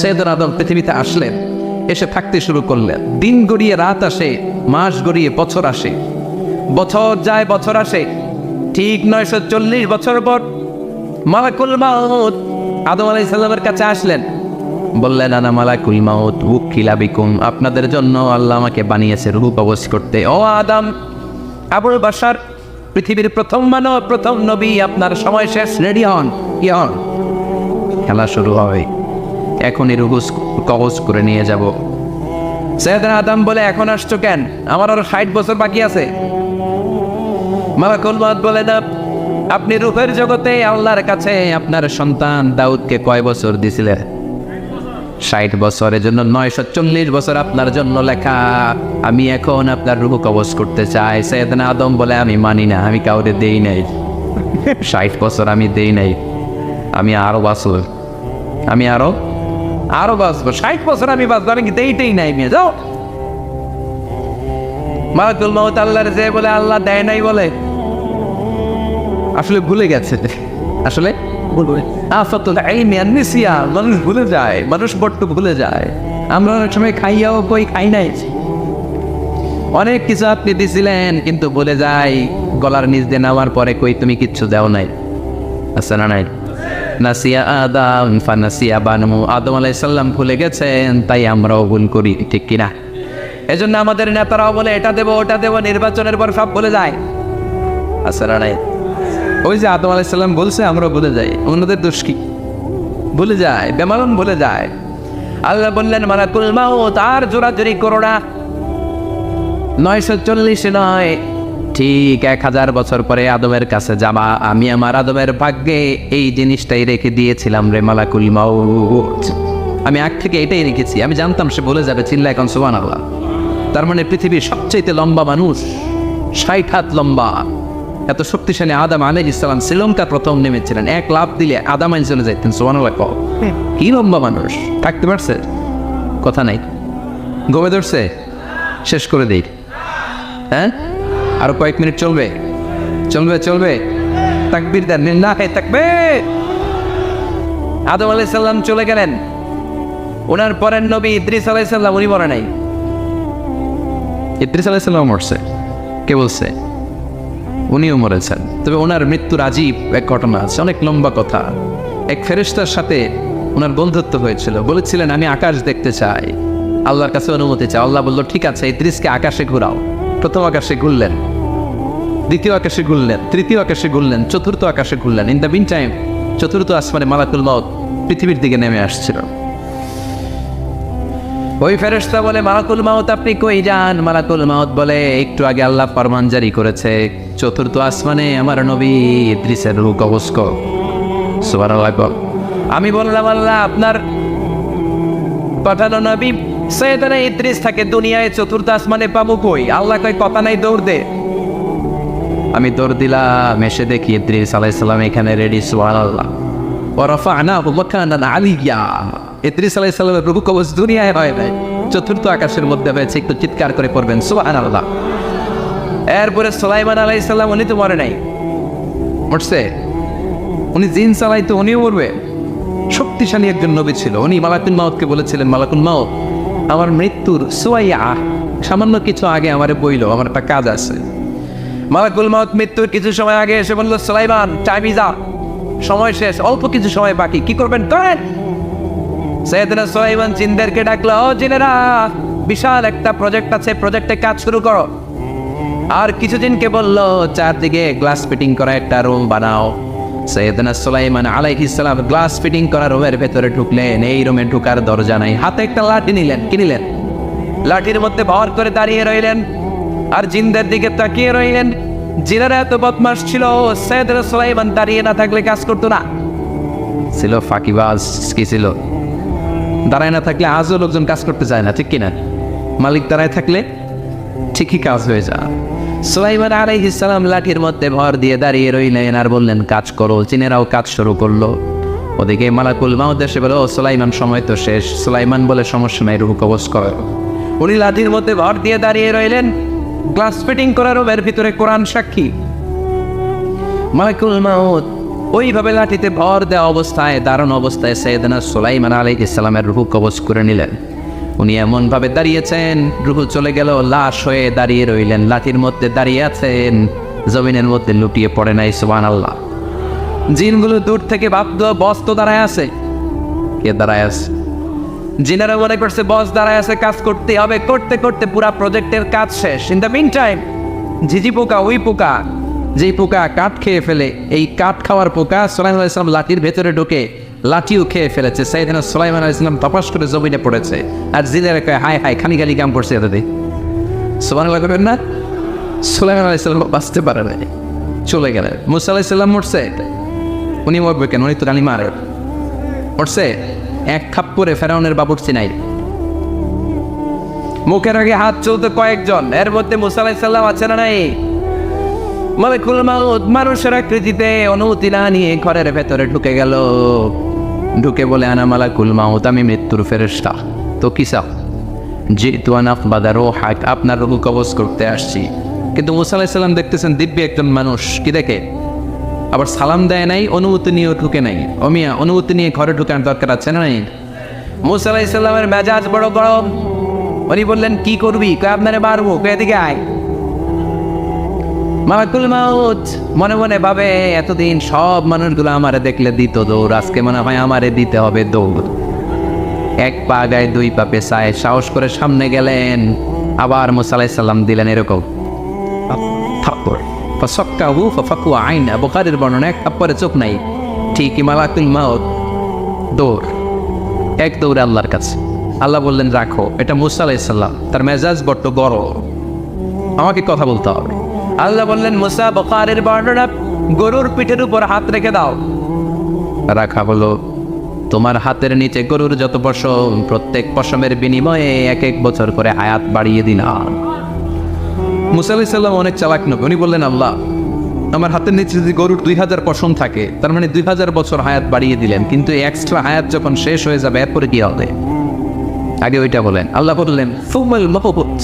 সৈয়দনা আদম পৃথিবীতে আসলেন, এসে থাকতে শুরু করলেন। দিন গড়িয়ে রাত আসে, মাস গড়িয়ে বছর আসে, বছর যায় বছর আসে। ঠিক 940 বছর পর মালাকুল মাউত আদম আলাইহিস সালামের কাছে আসলেন। বললেন, আনা মালাকুল মাউত উকিলা বিকুম, আপনাদের জন্য আল্লাহ আমাকে বানিয়েছে রূহ কবজ করতে। ও আদম, আবুল বাশার, পৃথিবীর প্রথম মানব, প্রথম নবী, আপনার সময় শেষ, রেডি হন। কি হন? খেলা শুরু হয়, এখনই রূহ কবজ করে নিয়ে যাব। সৈয়দনা আদম বলে, এখন আসছো কেন? আমার আরো 60 বছর বাকি আছে। মালাকুল মাউত বলে, না, আপনি রূহের জগতে আল্লাহর কাছে আপনার সন্তান দাউদকে কয় বছর দিছিলেন? 60 বছরের জন্য 940 বছর আপনার জন্য লেখা। আমি এখন আপনার রূহ কবজ করতে চাই। সৈয়দনা আদম বলে, আমি মানি না, আমি কাউরে দেই নাই। 60 বছর আমি দেই নাই, আমি আরো বাঁচব, আমি আরো বাঁচবো, 60 বছর আমি বাঁচবো, আমি দেইতেই নাই। মেয়ে যাও। মালাকুল মাউত আল্লাহর যে বলে, আল্লাহ দেয় নাই বলে, আসলে ভুলে গেছে। আসলে মানুষ ভুলে যায়, মানুষ বড্ড ভুলে যায়। আমরা অনেক সময় খাইয়াও কই খাই নাই। অনেক কিছু আপনি দিছিলেন কিন্তু ভুলে যাই, গলার নিচ দিয়ে নামার পরে কই তুমি কিচ্ছু দেও নাই। আচ্ছা, না নাই? নাসিয়া আদম ফানাসিয়া বানু, আদম আলাইহিস সালাম ভুলে গেছেন, তাই আমরাও ভুল করি, ঠিক কিনা? এজন্য আমাদের নেতারাও বলে এটা দেবো ওটা দেবো, নির্বাচনের পর সব ভুলে যায়। আচ্ছা, না নাই? ওই যে আদম আলাইহিস সালাম বলছে, আমরা ভুলে যাই। অন্যদের দোষ কি? ভুলে যায়, বেমালুম ভুলে যায়। আল্লাহ বললেন, মালাকুল মাউত আর জোরাজুরি করো না। 940 নয়, ঠিক 1000 বছর পরে আদমের কাছে যাবা। আমি আমার আদমের ভাগ্যে এই জিনিসটাই রেখে দিয়েছিলাম রে মালাকুল মাউত। আমি আগ থেকে এটাই রেখেছি, আমি জানতাম সে বলে যাবে। চিল্লা এখন সুবহানাল্লাহ। তার মানে পৃথিবীর সবচেয়ে লম্বা মানুষ, 60 হাত লম্বা, এত শক্তিশালী আদম আলাইহিস সালাম শ্রীলঙ্কা প্রথম নেমেছিলেন। এক লাফ দিলে আদাম আইন চলে যাইতেন। সুবহানাল্লাহ। কি লম্বা মানুষ, থাকতে পারছে? কথা নাই, ঘুমে ধরছে? শেষ করে দেই। হ্যাঁ, আরো কয়েক মিনিট চলবে, চলবে চলবে। তাকবীর দেন, লিল্লাহি তাকবীর। আদম আলাইহিস সালাম চলে গেলেন। ওনার পরের নবী ইদ্রিস আলাইহিস সালাম, উনি মরে নাই। ইদ্রিস আলাইহিস সালাম মরছে, কে বলছে? উনিও মরেছেন। তবে ওনার মৃত্যুর আজীব এক ঘটনা আছে, অনেক লম্বা কথা। এক ফেরেশতার সাথে ওনার বন্ধুত্ব হয়েছিল। বলেছিলেন, আমি আকাশ দেখতে চাই, আল্লাহর কাছে অনুমতি চাই। আল্লাহ বলল, ঠিক আছে, ইদ্রিসকে আকাশে ঘুরাও। প্রথম আকাশে ঘুরলেন, দ্বিতীয় আকাশে ঘুরলেন, তৃতীয় আকাশে ঘুরলেন, চতুর্থ আকাশে ঘুরলেন। ইন দ্য মিন টাইম চতুর্থ আসমানে মালাকুল মাউত পৃথিবীর দিকে নেমে আসছিল। ওই ফেরেশতা বলে, মালাকুল মাউত আপনি কই যান? মালাকুল মাউত বলে, একটু আগে আল্লাহ ফরমান জারি করেছে, চতুর্থ আসমানে আমার নবী ইদ্রিসের রূহ কবজ করো। সুবহানাল্লাহ। আমি বললাম, আল্লাহ আপনার পাঠানো নবী সৈয়দনা ইদ্রিস থাকে দুনিয়ায়, চতুর্থ আসমানে পাবো কই? আল্লাহ কয়, কথা নাই, দৌড় দে। আমি দৌড় দিলাম, এসে দেখি ইদ্রিস আলাইহিস সালাম এখানে রেডি। সুবহানাল্লাহ। ওয়া রাফা'নাহু মাকানান আলিয়্যা। ইদ্রিস আলাইহিস সালামের রূহ কবজ দুনিয়ায় হয় নাই, চতুর্থ আকাশের মধ্যে হয়েছে। একটু চিৎকার করে পড়বেন সুবহানাল্লাহ। এরপরে সুলাইমান আলাইহিস সালাম, উনি তো মরে নাই, মরছে। উনি জিন চালাইতো, উনিও মরবে। শক্তিশালী একজন নবী ছিল। উনি মালাকুল মাউতকে বলেছিলেন, মালাকুল মাউত আমার মৃত্যুর সুয়াইয়া সামান্য কিছু আগে আমারে বইল, আমার একটা কাজ আছে। মালাকুল মাউত মৃত্যুর কিছু সময় আগে এসে বলল, সুলাইমান টাইম ইজ আপ, সময় শেষ, অল্প কিছু সময় বাকি, কি করবেন করেন। সৈয়দনা সুলাইমান জিনদেরকে ডাকলো, ও জিনেরা, বিশাল একটা প্রজেক্ট আছে, প্রজেক্টে কাজ শুরু করো। আর কিছু জিনকে বললো, চারদিকে গ্লাস ফিটিং করা একটা রুম বানাও। সৈয়দনা সুলাইমান আলাইহিস সালাম গ্লাস ফিটিং করা রুমের ভেতরে ঢুকলেন। এই রুমে ঢুকার দরজা নাই, হাতে একটা লাঠি নিলেন। কি নিলেন? লাঠির মধ্যে ভর করে দাঁড়িয়ে রইলেন আর জিনদের দিকে তাকিয়ে রইলেন। জিনেরা এত বদমাশ ছিল, সৈয়দনা সুলাইমান দাঁড়িয়ে না থাকলে কাজ করতো না। ছিল ফাঁকিবাজ। কি ছিল? দাঁড়ায় না থাকলে আজও লোকজন কাজ করতে চায় না, ঠিক কিনা? মালিক দাঁড়ায় থাকলে ঠিকই কাজ হয়ে যায়। সুলাইমান আলাইহিস সালাম লাঠির মধ্যে ভর দিয়ে দাঁড়িয়ে রইলেন আর বললেন, কাজ করো। জিনেরাও কাজ শুরু করলো। ওদিকে মালাকুল মাউত এসে বলে, ও সুলাইমান সময় তো শেষ। সুলাইমান বলে, সমস্যা নাই, রূহ কবজ করো। উনি লাঠির মধ্যে ভর দিয়ে দাঁড়িয়ে রইলেন। গ্লাস ফিটিং করার রুমের ভিতরে কোরআন সাক্ষী। মালাকুল মাউত ওইভাবে লাঠিতে ভর দেওয়া অবস্থায় দারুণ অবস্থায় সাইয়েদনা সুলাইমান আলাইহিস সালামের রূহ কবজ করে নিলেন। উনি এমনভাবে দাঁড়িয়েছেন, রূহ চলে গেল, লাশ হয়ে দাঁড়িয়ে রইলেন, লাঠির মধ্যে দাঁড়িয়ে আছেন, জমিনের মধ্যে লুটিয়ে পড়ে নাই। সুবহানাল্লাহ। জিনগুলো দূর থেকে ভাবতো বস তো দাঁড়ায় আছে। কে দাঁড়ায় আছে? জিনারা মনে করছে বস দাঁড়ায় আছে, কাজ করতে হবে। করতে করতে পুরা প্রজেক্টের কাজ শেষ। ইন দ্য মিন টাইম ঝিঝি পোকা, ওই পোকা যেই পোকা কাঠ খেয়ে ফেলে, এই কাঠ খাওয়ার পোকা সুলাইমান আলাইহিস সালাম লাঠির ভেতরে ঢুকে লাঠিও খেয়ে ফেলেছে। সাইয়েদনা সুলাইমান আলাইহিস সালাম তপাস করে জমিনে পড়েছে। আর জিনেরা কয় হায় হায়, খালি খালি কাম করছে এতদিন। সুবহানাল্লাহ করবেন না? সুলাইমান আলাইহিস সালাম বাঁচতে পারে না, চলে গেলেন। মুসা আলাইহিস সালাম মরছে, উনি মরবে কেন? উনি তো রানী মারে মরছে। এক খাপ্পরে ফেরাউনের বাবুর্চি নাই, মুখের আগে হাত চলতে কয়েকজন, এর মধ্যে মুসা আলাইহিস সালাম আছে না নাই? মালাকুল মাউত মানুষের আকৃতিতে অনুমতি না নিয়ে ঘরের ভেতরে ঢুকে গেল। ঢুকে বলে আনা মালাকুল মাউত, আমি মৃত্যুর ফেরেশতা। তো কি চাও? জিতু আন আকবাদা রূহাক, আপনার রূহ কবজ করতে আসছি। কিন্তু মুসা আলাইহিস সালাম দেখতেছেন দিব্য একজন মানুষ, কি দেখে? আবার সালাম দেয় নাই, অনুমতি নিয়েও ঢুকে নাই। অমিয়া অনুমতি নিয়ে ঘরে ঢুকানোর দরকার আছে না নাই? মুসা আলাইহিস সালামের মেজাজ বড় গরম। উনি বললেন কি করবি? কয় আপনারে মারবো। কয় এদিকে আয়। মালাকুল মাউত মনে মনে ভাবে এতদিন সব মানুষগুলো আমারে দেখলে দিত দৌড়, আজকে মনে হয় আমারে দিতে হবে দৌড়। এক পা গায়ে দুই পা পেছায় সাহস করে সামনে গেলেন। আবার মুসা আলাইহিস সালাম দিলেন এরকম থাপ্পড়। ফাসাক্কাহু ফাফাকু আইনা, বুখারীর বর্ণনা, এক থাপ্পড়ে চোখ নাই। ঠিকই মালাকুল মাউত দৌড়, এক দৌড়ে আল্লাহর কাছে। আল্লাহ বললেন রাখো, এটা মুসা আলাইহিস সালাম, তার মেজাজ বড্ড গরম, আমাকে কথা বলতে হবে। আল্লাহ বললেন মুসা, বুখারীর বর্ণনা, গরুর পিঠের উপর হাত রেখে দাও। রাখা হলো। তোমার হাতের নিচে গরুর যত পশম, প্রত্যেক পশমের বিনিময়ে এক এক বছর করে হায়াত বাড়িয়ে দিলাম। মুসা আলাইহিস সালাম অনেক চালাক নবী, উনি বললেন আল্লাহ আমার হাতের নিচে যদি গরুর 2000 পশম থাকে, তার মানে 2000 বছর হায়াত বাড়িয়ে দিলেন, কিন্তু এক্সট্রা হায়াত যখন শেষ হয়ে যাবে এরপরে কি হবে? আগে ওইটা বলেন। আল্লাহ বললেন ফুমাল মাহবুত,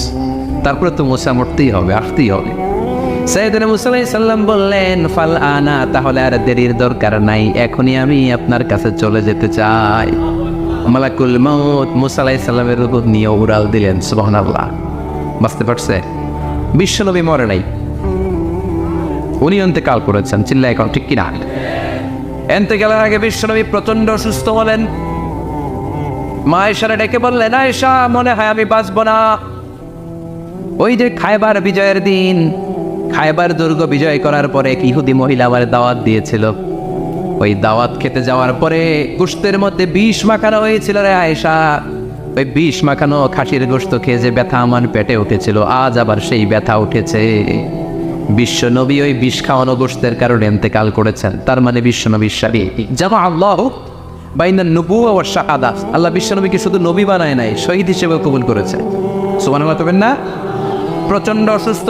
তারপরে তো মুসা মরতেই হবে, আসতেই হবে। সাইয়েদনা মুসা আলাইহিস সালাম বললেন ফাল আনা, তাহলে আর দেরির দরকার নাই, এখনই আমি আপনার কাছে চলে যেতে চাই। মালাকুল মাউত মুসা আলাইহিস সালামের রূহ নিয়ে উড়াল দিলেন। সুবহানাল্লাহ। বুঝতে পারছে? বিশ্বনবী মরে নাই, উনি ইন্তেকাল করেছেন। চিল্লা এখন ঠিক কিনা? ইন্তেকালের আগে বিশ্বনবী প্রচন্ড অসুস্থ হলেন। মা আয়েশারে ডেকে বললেন আয়েশা, মনে হয় আমি বাঁচব না। ওই যে খায়বার বিজয়ের দিন, খায়বার দুর্গ বিজয় করার পরে এক ইহুদি মহিলা আমার দাওয়াত দিয়েছিল। ওই দাওয়াত খেতে যাওয়ার পরে গোশতের মধ্যে বিষ মাখানো হয়েছিল রে আয়েশা। ওই বিষ মাখানো খাসির গোশত খেয়ে যে ব্যথা আমার পেটে উঠেছিল, আজ আবার সেই ব্যথা উঠেছে। বিশ্বনবী ওই বিষ খাওয়ানো গোশতের কারণে ইন্তেকাল করেছেন। তার মানে বিশ্বনবী শাহীদ। জামা আল্লাহ বাইনান নবুওয়া ওয়াশ শাহাদা, আল্লাহ বিশ্বনবীকে শুধু নবী বানায় নাই, শহীদ হিসেবে কবুল করেছে। সুবহানাল্লাহ করবেন না? প্রচন্ড অসুস্থ,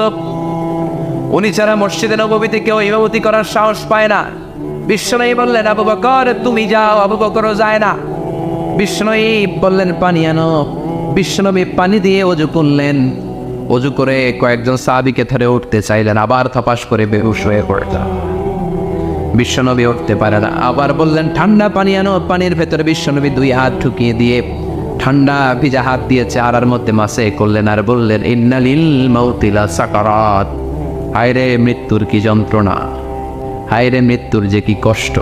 উনি ছাড়া মসজিদে নববীতে কেউ ইমামতি করার সাহস পায় না। বিশ্বনবী বললেন আবু বকর তুমি যাও, আবু বকরও যায় না। বিশ্বনবী বললেন পানি আনো। বিশ্বনবী পানি দিয়ে ওযু করলেন। ওযু করে কয়েকজন সাহাবীকে ধরে উঠতে চাইলেন, আবার থপাস করে বেহুশ হয়ে পড়লেন। বিশ্বনবী উঠতে পারে না। আবার বললেন ঠান্ডা পানি আনো। পানির ভেতরে বিশ্বনবী 2 হাত ঢুকিয়ে দিয়ে ঠান্ডা ভিজা হাত দিয়ে চেহারার মধ্যে মাসে করলেন আর বললেন ইন্নালিল মাউতি লা সাকারাত, হায়রে মৃত্যুর কি যন্ত্রণা, হায়রে মৃত্যুর যে কি কষ্ট।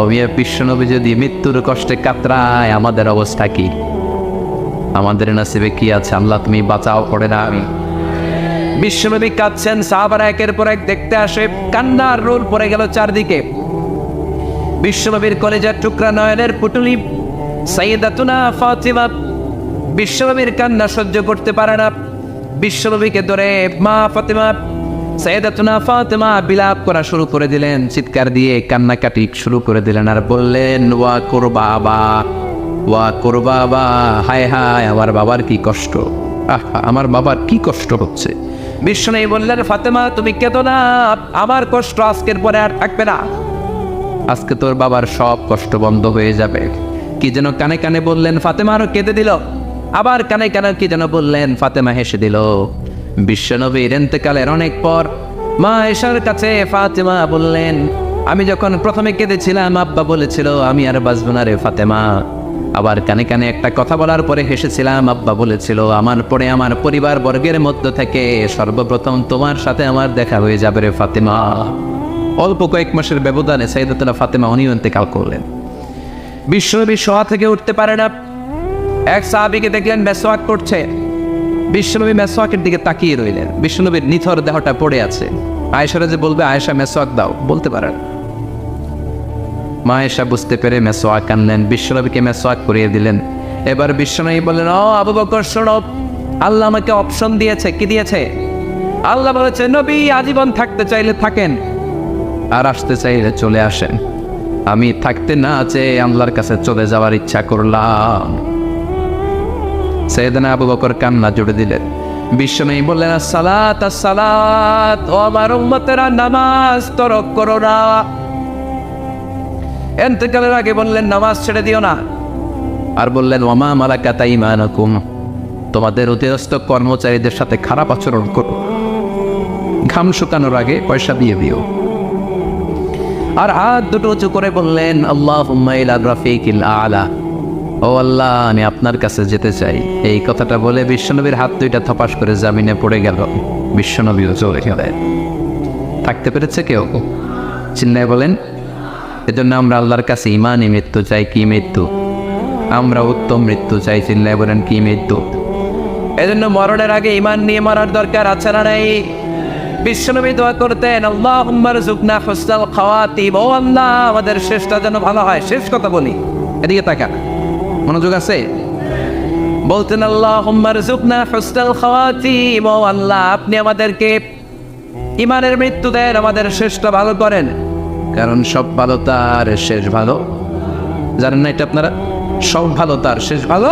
অবিয়া বিশ্বনবী যদি মৃত্যুর কষ্টে কাতরায়, আমাদের অবস্থা কি? আমাদের নসিবে কি আছে? আল্লাহ তুমি বাঁচাও, পড়ে না আমি। বিশ্বনবী কাঁদছেন, সাহাবারা একের পর এক দেখতে আসে, কান্নার রোল পড়ে গেল চারদিকে। বিশ্বনবীর কলেজার টুকরা নয়নের পুটুলি সাইয়েদাতুনা ফাতিমা বিশ্বনবীর কান্না সহ্য করতে পারে না। বিশ্বনবীকে ধরে মা ফাতিমা, সাইয়েদাতুনা ফাতিমা বিলাপ করা শুরু করে দিলেন, চিৎকার দিয়ে কান্নাকাটি শুরু করে দিলেন আর বললেন ওয়া কুরবাবা, ওয়া কুরবাবা, হায় হায় আমার বাবার কি কষ্ট, আহা আমার বাবার কি কষ্ট হচ্ছে। বিশ্বনবী বললেন ফাতেমা তুমি কেঁদো না, আমার কষ্ট আজকের পরে আর থাকবে না, আজকে তোর বাবার সব কষ্ট বন্ধ হয়ে যাবে। কি যেন কানে কানে বললেন, ফাতেমা আরো কেঁদে দিল। আবার কানে কানে কি যেন বললেন, ফাতেমা হেসে দিল। বিশ্বনবীর ইন্তেকালের অনেক পর মা আয়েশার কাছে ফাতেমা বললেন আমি যখন প্রথমে কেঁদেছিলাম আব্বা বলেছিল আমি আর বাঁচব না রে ফাতেমা। আবার কানে কানে একটা কথা বলার পরে হেসেছিলাম, আব্বা বলেছিল আমার পরে আমার পরিবার বর্গের মধ্য থেকে সর্বপ্রথম তোমার সাথে আমার দেখা হয়ে যাবে রে ফাতেমা। অল্প কয়েক মাসের ব্যবধানে সাইয়েদাতুনা ফাতেমা উনিও ইন্তেকাল করলেন। বিশ্বনবী শোয়া থেকে উঠতে পারে না। এক সাহাবীকে দেখলেন মেসওয়াক করছে। বিশ্বনবী মেসওয়াকের দিকে তাকিয়ে রইলেন। বিশ্বনবীর নিথর দেহটা পড়ে আছে। আয়েশারা যে বলবে আয়েশা মেসওয়াক দাও, বলতে পারেন। মা আয়েশা বুঝতে পেরে মেসওয়াক আনলেন, বিশ্বনবীকে মেসওয়াক করিয়ে দিলেন। এবার বিশ্বনবী বললেন, ও আবু বকর শোনো, আল্লাহ আমাকে অপশন দিয়েছে। কি দিয়েছে? আল্লাহ বলেছে নবী আজীবন থাকতে চাইলে থাকেন, আর আসতে চাইলে চলে আসেন। আমি থাকতে না চেয়ে আল্লাহর কাছে চলে যাওয়ার ইচ্ছা করলাম। সাইয়েদনা আবু বকর কান্না জুড়ে দিলেন। বিশ্বনবী বললেন, আসসালাত আসসালাত, ও আমার উম্মতেরা নামাজ তরক করো না। ইন্তেকালের আগে বললেন নামাজ ছেড়ে দিও না। আর বললেন ওয়ামা মালাকাত আইমানুকুম, তোমাদের অধীনস্থ কর্মচারীদের সাথে খারাপ আচরণ করো। ঘাম শুকানোর আগে পয়সা দিয়ে দিও। আর হাত দুটো উঁচু করে বললেন আল্লাহুম্মা ইলা রাফিকিল আলা, ও আল্লাহ আমি আপনার কাছে যেতে চাই। এই কথাটা বলে বিশ্বনবীর হাত দুইটা থপাস করে জামিনে পড়ে গেল। বিশ্বনবীও চলে গেলেন। থাকতে পেরেছে কেউ? চিল্লায় বলেন। এজন্য আমরা আল্লাহর কাছে ইমানই মৃত্যু চাই। কি মৃত্যু? আমরা উত্তম মৃত্যু চাই। চিল্লায় বলেন কি মৃত্যু? এজন্য মরণের আগে ইমান নিয়ে মরার দরকার আছে না নাই? বিশ্বনবী দোয়া করতেন আল্লাহুম্মা রযুকনা হুসনাল খাওয়াতিম, ও আল্লাহ আমাদের শেষটা যেন ভালো হয়। শেষ কথা বলি, এদিকে তাকা, মনোযোগ আছে। বলতেন আল্লাহুম্মা রযুকনা হুসনাল খাওয়াতিম, ও আল্লাহ আপনি আমাদেরকে ইমানের মৃত্যু দেন, আমাদের শেষটা ভালো করেন। কারণ সব ভালো তার শেষ ভালো। জানেন না এটা আপনারা? সব ভালো তার শেষ ভালো।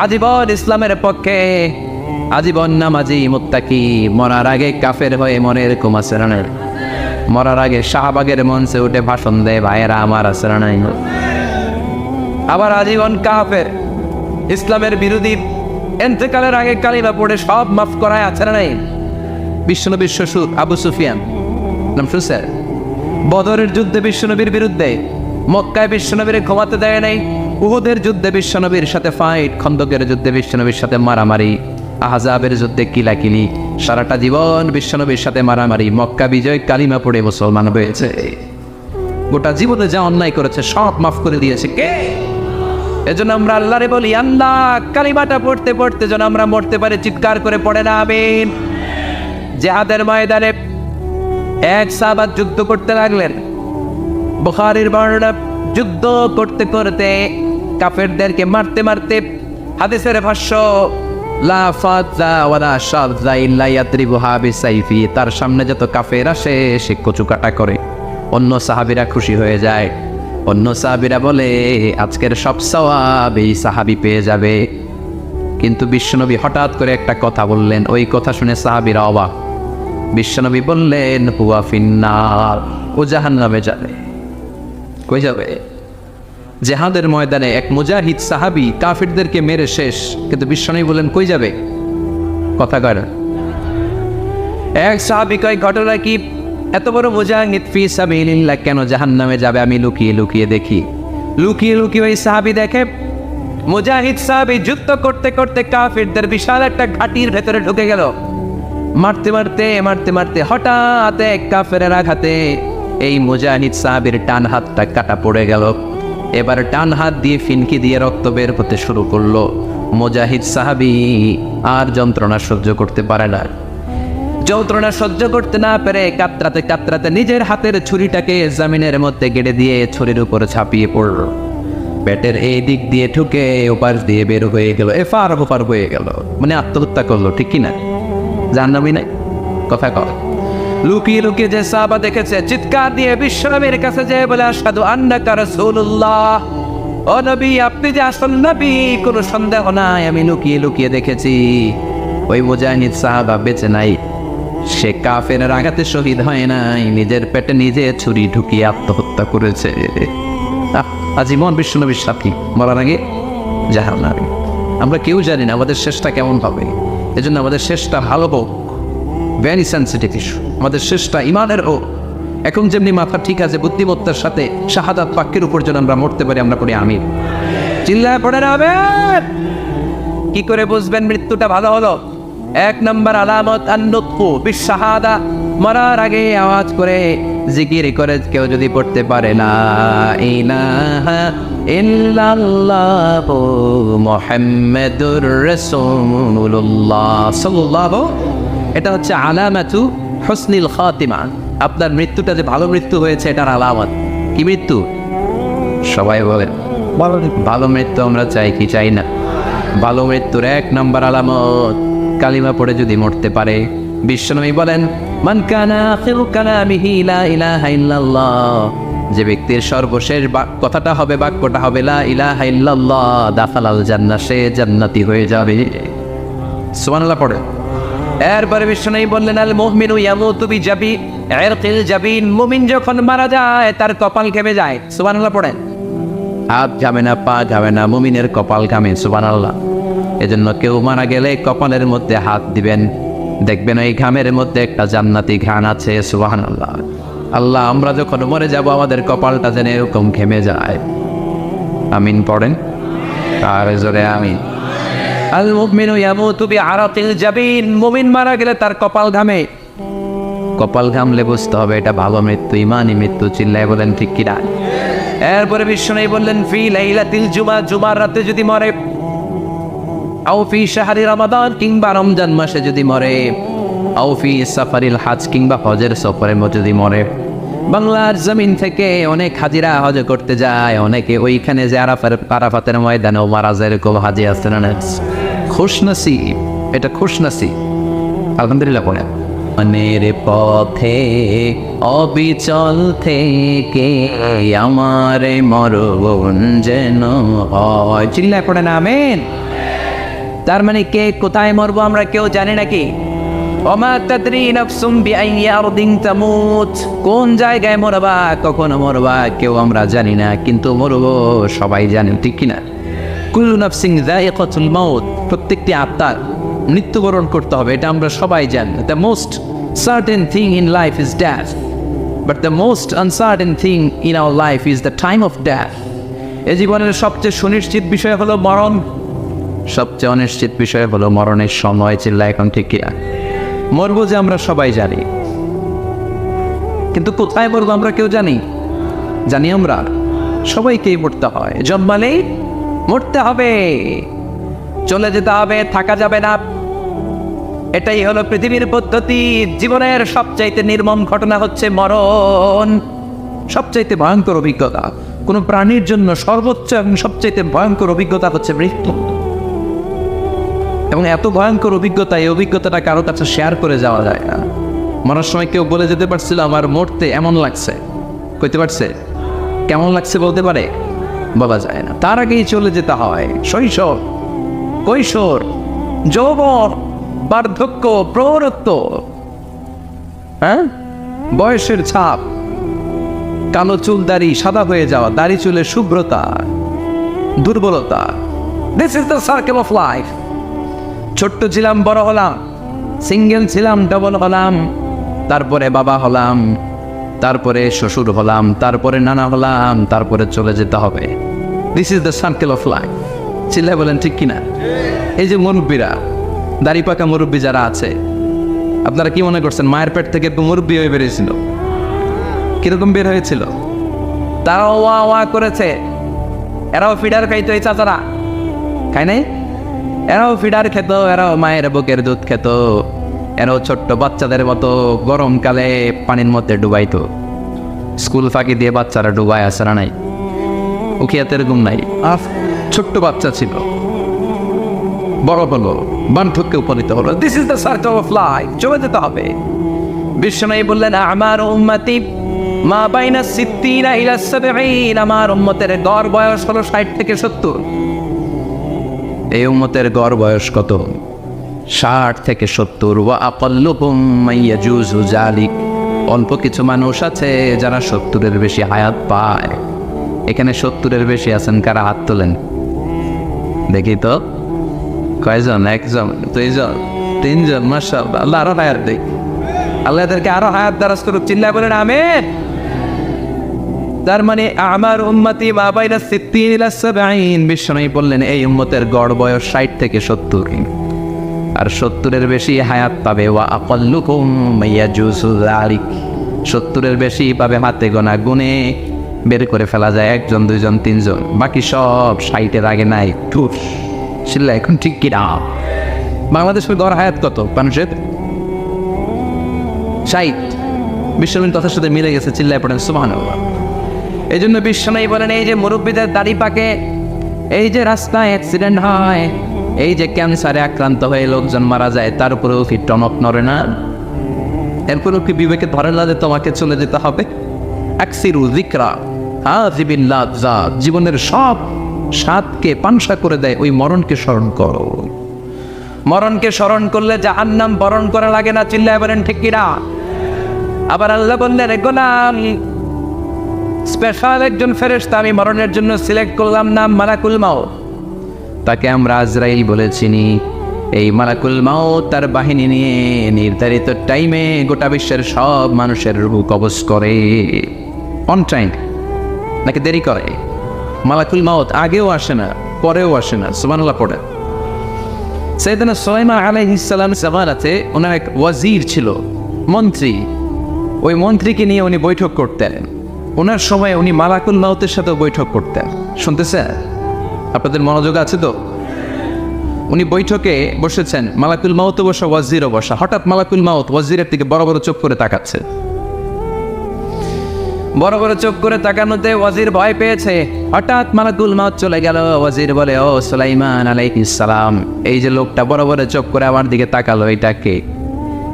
আজীবন ইসলামের পক্ষে, আজীবন নামাজি মুত্তাকি, মরার আগে কাফের হয়ে মনে এরকম আছে না? মরার আগে শাহবাগের মঞ্চে উঠে ভাষণ দেয় ভাইয়েরা আমার আছে না নাই? আবার আজীবন কাফের, ইসলামের বিরোধী, ইন্তেকালের আগে কালিমা পড়ে সব মাফ করায় আছে না নাই? বিশ্বনবীর শ্বশুর আবু সুফিয়ান, নাম শুনছে? বদরের যুদ্ধে বিশ্বনবীর বিরুদ্ধে, মক্কায় বিশ্বনবীর ঘুমাতে দেয় নাই। উহুদের যুদ্ধে বিশ্বনবীর সাথে ফাইট, খন্দকের যুদ্ধে বিশ্বনবীর সাথে মারামারি, আহজাবের যুদ্ধে কিলাকিলি, সারাটা জীবন বিশ্বনবীর সাথে মারামারি। মক্কা বিজয়, কালিমা পড়ে মুসলমান হয়েছে। গোটা জীবনে যা অন্যায় করেছে সব মাফ করে দিয়েছে কে? এজন্য আমরা আল্লাহরে বলি আল্লাহ কালিমাটা পড়তে পড়তে যেন আমরা মরতে পারি। চিৎকার করে পড়ে না আমিন। জিহাদের ময়দানে এক সাহাবা যুদ্ধ করতে লাগলেন। বুখারীর বর্ণনা, যুদ্ধ করতে করতে কাফেরদেরকে মারতে মারতে, হাদিসের ভাষ্য লা ফাযা ওয়ালা শাযা ইল্লা ইয়াদরিবুহা বিসাইফি, তার সামনে যত কাফের আসে সে কচু কাটা করে। অন্য সাহাবীরা খুশি হয়ে যায়। অন্য সাহাবীরা বলে আজকের সব সওয়াব এই সাহাবী পেয়ে যাবে। কিন্তু বিশ্বনবী হঠাৎ করে একটা কথা বললেন, ওই কথা শুনে সাহাবীরা অবাক। বিশ্বনবী বললেন হুয়া ফিন্নার, ও জাহান্নামে যাবে। কই যাবে? জিহাদের ময়দানে এক মুজাহিদ সাহাবী কাফিরদেরকে মেরে শেষ, কিন্তু বিশ্বনবী বললেন কই যাবে? কথা কয় না। এক সাহাবী কয় ঘটনা কি? এত বড় মুজাহিদ ফি সাবিলিল্লাহ কেন জাহান্নামে যাবে? আমি লুকিয়ে লুকিয়ে দেখি। লুকিয়ে লুকিয়ে ওই সাহাবী দেখে মুজাহিদ সাহাবী যুদ্ধ করতে করতে কাফিরদের বিশাল একটা ঘাটির ভেতরে ঢুকে গেল। মারতে মারতে মারতে মারতে হঠাৎ এক কাফেরের আঘাতে এই মুজাহিদ সাহাবীর ডান হাতটা কাটা পড়ে গেল। এবার ডান হাত দিয়ে ফিনকি দিয়ে রক্ত বের হতে শুরু করলো। মুজাহিদ সাহাবী আর যন্ত্রণা সহ্য করতে পারে না। যন্ত্রণা সহ্য করতে না পেরে কাতরাতে কাতরাতে নিজের হাতের ছুরিটাকে জমিনের মধ্যে গেড়ে দিয়ে ছুরির উপরে ছাপিয়ে পড়ল। পেটের এই দিক দিয়ে ঢুকে ওপাশ দিয়ে বের হয়ে গেল, এফার ওপার হয়ে গেল। মানে আত্মহত্যা করলো, ঠিক কিনা? জাহান্নামী নাই? কথা কর। লুকিয়ে লুকিয়ে যে সাহাবা দেখেছে চিৎকার দিয়ে বিশ্বনবীর কাছে যেয়ে বলে আশহাদু আন্নাকা রাসূলুল্লাহ, ও নবী আপনি যে আসল নবী, কোনো সন্দেহ নাই, আমি লুকিয়ে লুকিয়ে দেখেছি। ওই মুজাহিদ সাহাবা বেঁচে নাই, সে কাফেরের আঘাতে শহীদ হয় নাই, নিজের পেটে নিজে ছুরি ঢুকিয়ে আত্মহত্যা করেছে। আজীবন বিশ্বনবীর সাথী, মরার আগে জাহান্নামী। আমরা কেউ জানি না আমাদের শেষটা কেমন হবে। এজন্য আমাদের শেষটা ভালো হোক, ভেরি সেন্সিটিভ ইস্যু। আমাদের শেষটা ইমানের হোক, এখন যেমনি মাথা ঠিক আছে, বুদ্ধিমত্তার সাথে শাহাদাত বাক্যের উপর যেন আমরা মরতে পারি, আমরা পড়ি আমিন। চিল্লায় পড়েন আমিন। কি করে বুঝবেন মৃত্যুটা ভালো হলো? এক নম্বর আলামত আন-নুতকু বিশ-শাহাদা, মরার আগে আওয়াজ করে জিকির করে কেউ যদি পড়তে পারে লা ইলাহা ইল্লাল্লাহু মুহাম্মাদুর রাসূলুল্লাহ সাল্লাল্লাহু, এটা হচ্ছে আলামাতু হুসনিল খাতিমা। আপনার মৃত্যুটা যে ভালো মৃত্যু হয়েছে এটার আলামত। কি মৃত্যু? সবাই বলেন ভালো মৃত্যু আমরা চাই কি চাই না? ভালো মৃত্যুর এক নম্বর আলামত কালিমা পড়ে যদি মরতে পারে। বিশ্বনবী বলেন মান কানা আখিরু কালামিহি লা ইলাহা ইল্লাল্লাহ, যে ব্যক্তির সর্বশেষ কথাটা হবে, বাক্যটা হবে লা ইলাহা ইল্লাল্লাহ, দাখালাল জান্নাহ, সে জান্নাতি হয়ে যাবে। সুবহানাল্লাহ পড়ে। এরপরে বিশ্বনবী বললেন আল মুমিনু ইয়ামুতু বিজাবি ইরকিল জাবিন, মুমিন যখন মারা যায় তার কপাল ঘেমে যায়। সুবহানাল্লাহ পড়েন। হাত ঘামে না, পা ঘামে না, মুমিনের কপাল ঘামে। সুবহানাল্লাহ। এজন্য কেউ মারা গেলে কপালের মধ্যে হাত দিবেন, দেখবেন এই ঘামের মধ্যে একটা জান্নাতি ঘ্রাণ আছে। সুবহানাল্লাহ। আল্লাহ, আমরা যখন মরে যাব আমাদের কপালটা যেন এরকম ঘেমে যায়। আমিন পড়েন আর জোরে আমিন। আল মুমিনু ইয়ামুতু বিআরাকিল জাবিন, মুমিন মারা গেলে তার কপাল ঘামে। কপাল ঘামলে বুঝতে হবে এটা ভালো মৃত্যু, ইমানি মৃত্যু। চিল্লায় বলেন ঠিক কিনা? এরপরে বিশ্বনবী বললেন ফি লাইলাতিল জুমা, জুমার রাতে যদি মরে, আও ফি শাহরি রমাদান, কিংবা রমজান মাসে যদি মরে, আও ফি সাফারিল হজ, কিংবা হজের সফরে যদি মরে। বাংলার জমিন থেকে অনেক হাজিরা হজ করতে যায়, অনেকে ওইখানে যে আরাফাতের ময়দানেও মারা যায়, এরকম হাজি আছে না? খুশনসিব, এটা খুশনসিব। আলহামদুলিল্লাহ পড়ে। মনের পথে অবিচল থেকে আমার মরণ যেন হয়। চিল্লায় পড়ে না আমিন। তার মানে কে কোথায় মরবো আমরা কেউ জানি নাকি? ওমা তাদরি নাফসুম বিআইয়ি আরদিন তামুত, কোন জায়গায় মরবা, কখন মরবা কেউ আমরা জানি না, কিন্তু মরবো সবাই জানে, ঠিক কিনা? কুল্লু নাফসিন যায়িকাতুল মাউত, প্রত্যেকটি আত্মার মৃত্যুবরণ করতে হবে, এটা আমরা সবাই জানি। The most certain thing in life is death, but the most uncertain thing in our life is the time of death. এই জীবনের সবচেয়ে সুনিশ্চিত বিষয় হলো মরণ, সবচেয়ে অনিশ্চিত বিষয় হলো মরণের সময়। চিল্লা এখন ঠিক কিনা? মরবো যে আমরা সবাই জানি, কিন্তু কোথায় মরবো আমরা কেউ জানি? জানি আমরা সবাইকেই মরতে হয়, জন্মালেই মরতে হবে, চলে যেতে হবে, থাকা যাবে না। এটাই হলো পৃথিবীর পদ্ধতি। জীবনের সবচাইতে নির্মম ঘটনা হচ্ছে মরণ, সবচাইতে ভয়ঙ্কর অভিজ্ঞতা কোনো প্রাণীর জন্য সর্বোচ্চ এবং সবচাইতে ভয়ঙ্কর অভিজ্ঞতা হচ্ছে মৃত্যু। এবং এত ভয়ঙ্কর অভিজ্ঞতা, এই অভিজ্ঞতাটা কারো কাছে শেয়ার করে যাওয়া যায় না। মরার সময় কেউ বলে যেতে পারছিল আমার মরতে এমন লাগছে, কইতে পারছে? কেমন লাগছে বলতে পারে? বলা যায় না। তার আগেই চলে যেতে হয় শৈশব, কৈশোর, যৌবন, বার্ধক্য, প্রৌঢ়ত্ব, বয়সের ছাপ, কালো চুল দাড়ি সাদা হয়ে যাওয়া, দাড়ি চুলের শুভ্রতা, দুর্বলতা। This is the circle of life. ছোট্ট ছিলাম, বড় হলাম, সিঙ্গেল ছিলাম, ডবল হলাম, তারপরে বাবা হলাম, তারপরে শ্বশুর হলাম, তারপরে নানা হলাম, তারপরে চলে যেতে হবে। This is the circle of life. চিল্লায় বলেন ঠিক কিনা? এই যে মুরব্বীরা, দাড়ি পাকা মুরব্বী যারা আছে, আপনারা কি মনে করছেন মায়ের পেট থেকে মুরব্বী হয়ে বেরিয়েছিল? কিরকম বের হয়েছিল? তারাও ওয়া ওয়া করেছে, এরাও ফিডার খাইতো, এই চাচারা খায় নাই? এরাও ফিডার খেত, এরাও মায়ের বুকের দুধ খেত, এরাও ছোট্ট বাচ্চাদের মতো গরমকালে পানির মধ্যে ডুবাইতো। স্কুল ফাঁকি দিয়ে বাচ্চারা ডুবায়, আসে না নাই? উখিয়াতে এরকম নাই। আর ছোট্ট বাচ্চা ছিল, বড় হলো, বার্ধক্যে উপনীত হলো। This is the circle of life. চলে যেতে হবে। বিশ্বনবী বললেন আমার উম্মতি মা বাইনা সিত্তিনা ইলা সাবঈন, আমার উম্মতের গড় বয়স হলো 60 থেকে 70। এই উম্মতের গড় বয়স কত? 60 থেকে 70। ওয়া আকাল্লুহুম মাইয়াজুজু যালিক, অল্প কিছু মানুষ আছে যারা 70-এর বেশি হায়াত পায়। এখানে 70-এর বেশি আছেন কারা? হাত তোলেন দেখি তো। কয়জন? একজন, দুইজন, তিনজন। মাশাআল্লাহ, আল্লাহ আরো হায়াত দেয়। আল্লাহ এদেরকে আরো হায়াত দারাজ করুক। চিল্লায় বলেন আমিন। তার মানে আমার উম্মতি মা বাইনা 60 ইলা 70, বিশ্বনবী বললেন এই উম্মতের গড় বয়স 60 থেকে 70, আর 70-এর বেশি হায়াত পাবে। ওয়া আকাল্লুকুম ইয়াজুজু যালিক, 70-এর বেশি পাবে হাতে গোনা, গুনে বের করে ফেলা যায় 1 জন 2 জন 3 জন, বাকি সব 60-এর আগে নাই। ঠুস ছিল এখন ঠিক কি না? বাংলাদেশের গড় হায়াত কত মানুষের? 60। বিশ্বনবীর কথার সাথে মিলে গেছে, চিল্লায় পড়েন সুবহানাল্লাহ। এই জন্য বিশ্বনবী বলেন এই যে মুরব্বীদের দাড়ি পাকে, এই যে রাস্তায় অ্যাক্সিডেন্ট হয়, এই যে ক্যান্সারে আক্রান্ত হয়ে লোকজন মারা যায়, তার উপরেও কি টনক নড়ে না? এরপরেও কি বিবেকে ধরে না যে তোমাকে চলে যেতে হবে? আকসিরু যিকরা হাযিবিল লাযযাত, জীবনের সব স্বাদকে পানসা করে দেয় ওই মরণকে স্মরণ করো। মরণকে স্মরণ করলে জাহান্নাম বরণ করা লাগে না, চিল্লায় বলেন ঠিক কি না? আবার আল্লাহ বললেন গোলাম, স্পেশাল একজন ফেরেশতা আমি মরণের জন্য সিলেক্ট করলাম, নাম মালাকুল মাউত। তাকে আমরা আজরাইল বলে চিনি। এই মালাকুল মাউত তার বাহিনী নিয়ে নির্ধারিত টাইমে গোটা বিশ্বের সব মানুষের রূহ কবজ করে। অন টাইম নাকি দেরি করে? মালাকুল মাউত আগেও আসে না, পরেও আসে না। সুবহানাল্লাহ পড়ে। সাইয়েদনা সুলাইমান আলাইহিস সালাম জামানাতে ওনার এক ওয়াজির ছিল, মন্ত্রী। ওই মন্ত্রীকে নিয়ে উনি বৈঠক করতেন। ওনার সময় উনি মালাকুল মাউতের সাথেও বৈঠক করতেন। শুনতেছেন? আপনাদের মনোযোগ আছে তো? উনি বৈঠকে বসেছেন, মালাকুল মাউত বসা, ওয়াজিরও বসা। হঠাৎ মালাকুল মাউত ওয়াজিরের দিকে বড় বড় চোখ করে তাকাচ্ছে। বড় বড় চোখ করে তাকানোতে ওয়াজির ভয় পেয়েছে। হঠাৎ মালাকুল মাউত চলে গেল। ওয়াজির বলে, ও সুলাইমান আলাইহিস সালাম, এই যে লোকটা বড় বড় চোখ করে আমার দিকে তাকালো, এটা কে?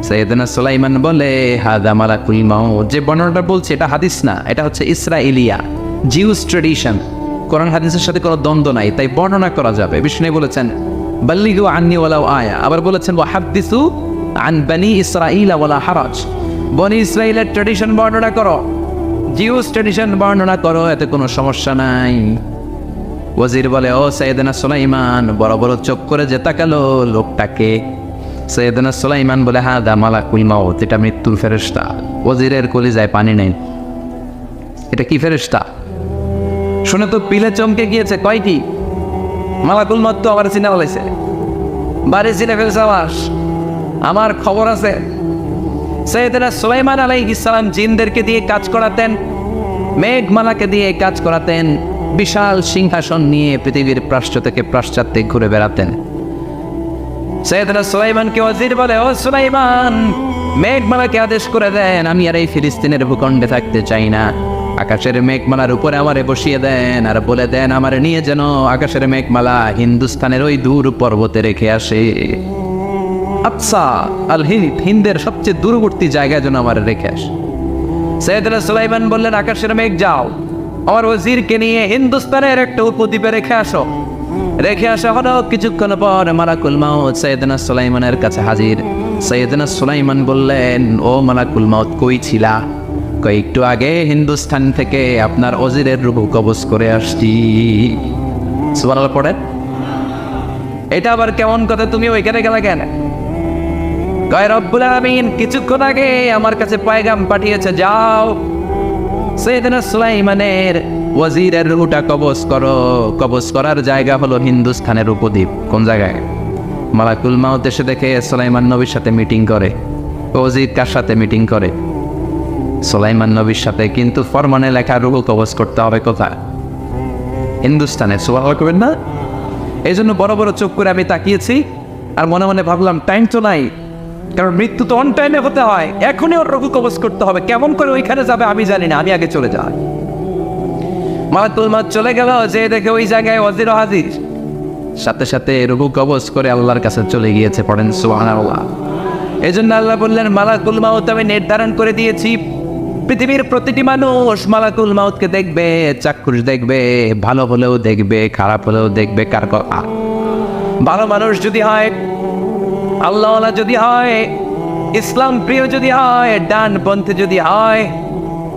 সাইয়েদনা সুলাইমান বলে, হাদা মালাকুল মাউত। যে বর্ণনাটা বলছে এটা হাদিস না, এটা হচ্ছে ইসরাইলিয়া, জিউস ট্রেডিশন। কোরআন হাদিসের সাথে কোনো দ্বন্দ্ব নাই, তাই বর্ণনা করা যাবে। বিষ্ণু বলেছেন বাল্লিগু আন্নি ওয়ালাউ আয়া। আবার বলেছেন ওয়া হাদিসু আন বনি ইসরাইল ওয়ালা হারাজ, বনি ইসরাইলের ট্রেডিশন বর্ণনা করো, জিউস ট্রেডিশন বর্ণনা করো, এতে কোনো সমস্যা নাই। ওয়াজির বলে, ও সাইয়েদনা সুলাইমান, বড় বড় চোখ করে যে তাকালো লোকটাকে? সাইয়েদনা সুলাইমান বলে, হাদা মালাকুল মাউত, এটা মৃত্যুর ফেরেশতা। ওয়াজিরের কলিজায় পানি নেই। এটা কি ফেরেশতা? শুনে তো পিলে চমকে গিয়েছে। কয়টি? মালাকুল মাউত তো আমার চিনা বলেছে, বাড়ি চিনে ফেলছে আমার খবর আছে। সাইয়েদনা সুলাইমান আলাইহিস সালাম জিনদেরকে দিয়ে কাজ করাতেন, মেঘমালাকে দিয়ে কাজ করাতেন, বিশাল সিংহাসন নিয়ে পৃথিবীর প্রাচ্য থেকে পাশ্চাত্যে ঘুরে বেড়াতেন। সাইয়েদনা সুলাইমানকে ওয়াজির বলে, ও সুলাইমান, মেঘমালাকে আদেশ করে দেন আমি আর এই ফিলিস্তিনের ভূখণ্ডে থাকতে চাই না। আকাশের মেঘমালার উপরে আমারে বসিয়ে দেন, আর বলে দেন আমারে নিয়ে যেন আকাশের মেঘমালা হিন্দুস্তানের ওই দূর পর্বতে রেখে আসে। আচ্ছা, আল হিন্দ, হিন্দের সবচেয়ে দূরবর্তী জায়গায় যেন আমার রেখে আসে। সাইয়েদনা সুলাইমান বললেন, আকাশের মেঘ যাও, আমার ওয়াজিরকে নিয়ে হিন্দুস্তানের একটা উপদ্বীপে রেখে আসো। রেখে আসা হলো। কিছুক্ষণ পর মালাকুল মাউত সাইয়েদনা সুলাইমানের কাছে হাজির। সাইয়েদনা সুলাইমান বললেন, ও মালাকুল মাউত, কই ছিলা? একটু আগে হিন্দুস্তান থেকে আপনার ওয়াজিরের রূহ কবজ করে আসছি। সুবহানাল্লাহ পড়েন। এটা আবার কেমন কথা, তুমি ওইখানে গেলা কেন? কয় রব্বুল আলামিন কিছুক্ষণ আগে আমার কাছে পয়গাম পাঠিয়েছে, যাও সাইয়েদনা সুলাইমানের ওয়াজিরের রূহটা কবজ করো। কবজ করার জায়গা হলো হিন্দুস্তানের উপদ্বীপ। কোন জায়গায়? মালাকুল মাউত এসে দেখে সুলাইমান নবীর সাথে মিটিং করে। ওয়াজির কার সাথে মিটিং করে? সুলাইমান নবীর সাথে। কিন্তু ফরমানে লেখা রূহ কবজ করতে হবে কোথায়? হিন্দুস্তানে। সুবহানাল্লাহ করবেন না? এই জন্য বড় বড় চোখ করে আমি তাকিয়েছি, আর মনে মনে ভাবলাম টাইম তো নাই, কারণ মৃত্যু তো অন টাইমে হতে হয়, এখনই ওর রূহ কবজ করতে হবে। কেমন করে ওইখানে যাবে আমি জানি না, আমি আগে চলে যাই। মালাকুল মাউত চলে গেল, যে দেখে ওই জায়গায় ওয়াজির হাজির। সাথে সাথে রূহ কবজ করে আল্লাহর কাছে চলে গিয়েছে। পড়েন সুবহানাল্লাহ। এই জন্য আল্লাহ বললেন, মালাকুল মাউত আমি নির্ধারণ করে দিয়েছি, পৃথিবীর প্রতিটি মানুষ মালাকুল মাউতকে দেখবে, চাক্ষুষ দেখবে, ভালো হলেও দেখবে, খারাপ হলেও দেখবে। কার কথা? ভালো মানুষ যদি হয়, আল্লাহওয়ালা যদি হয়, ইসলাম প্রিয় যদি হয়, ডান পন্থে যদি হয়,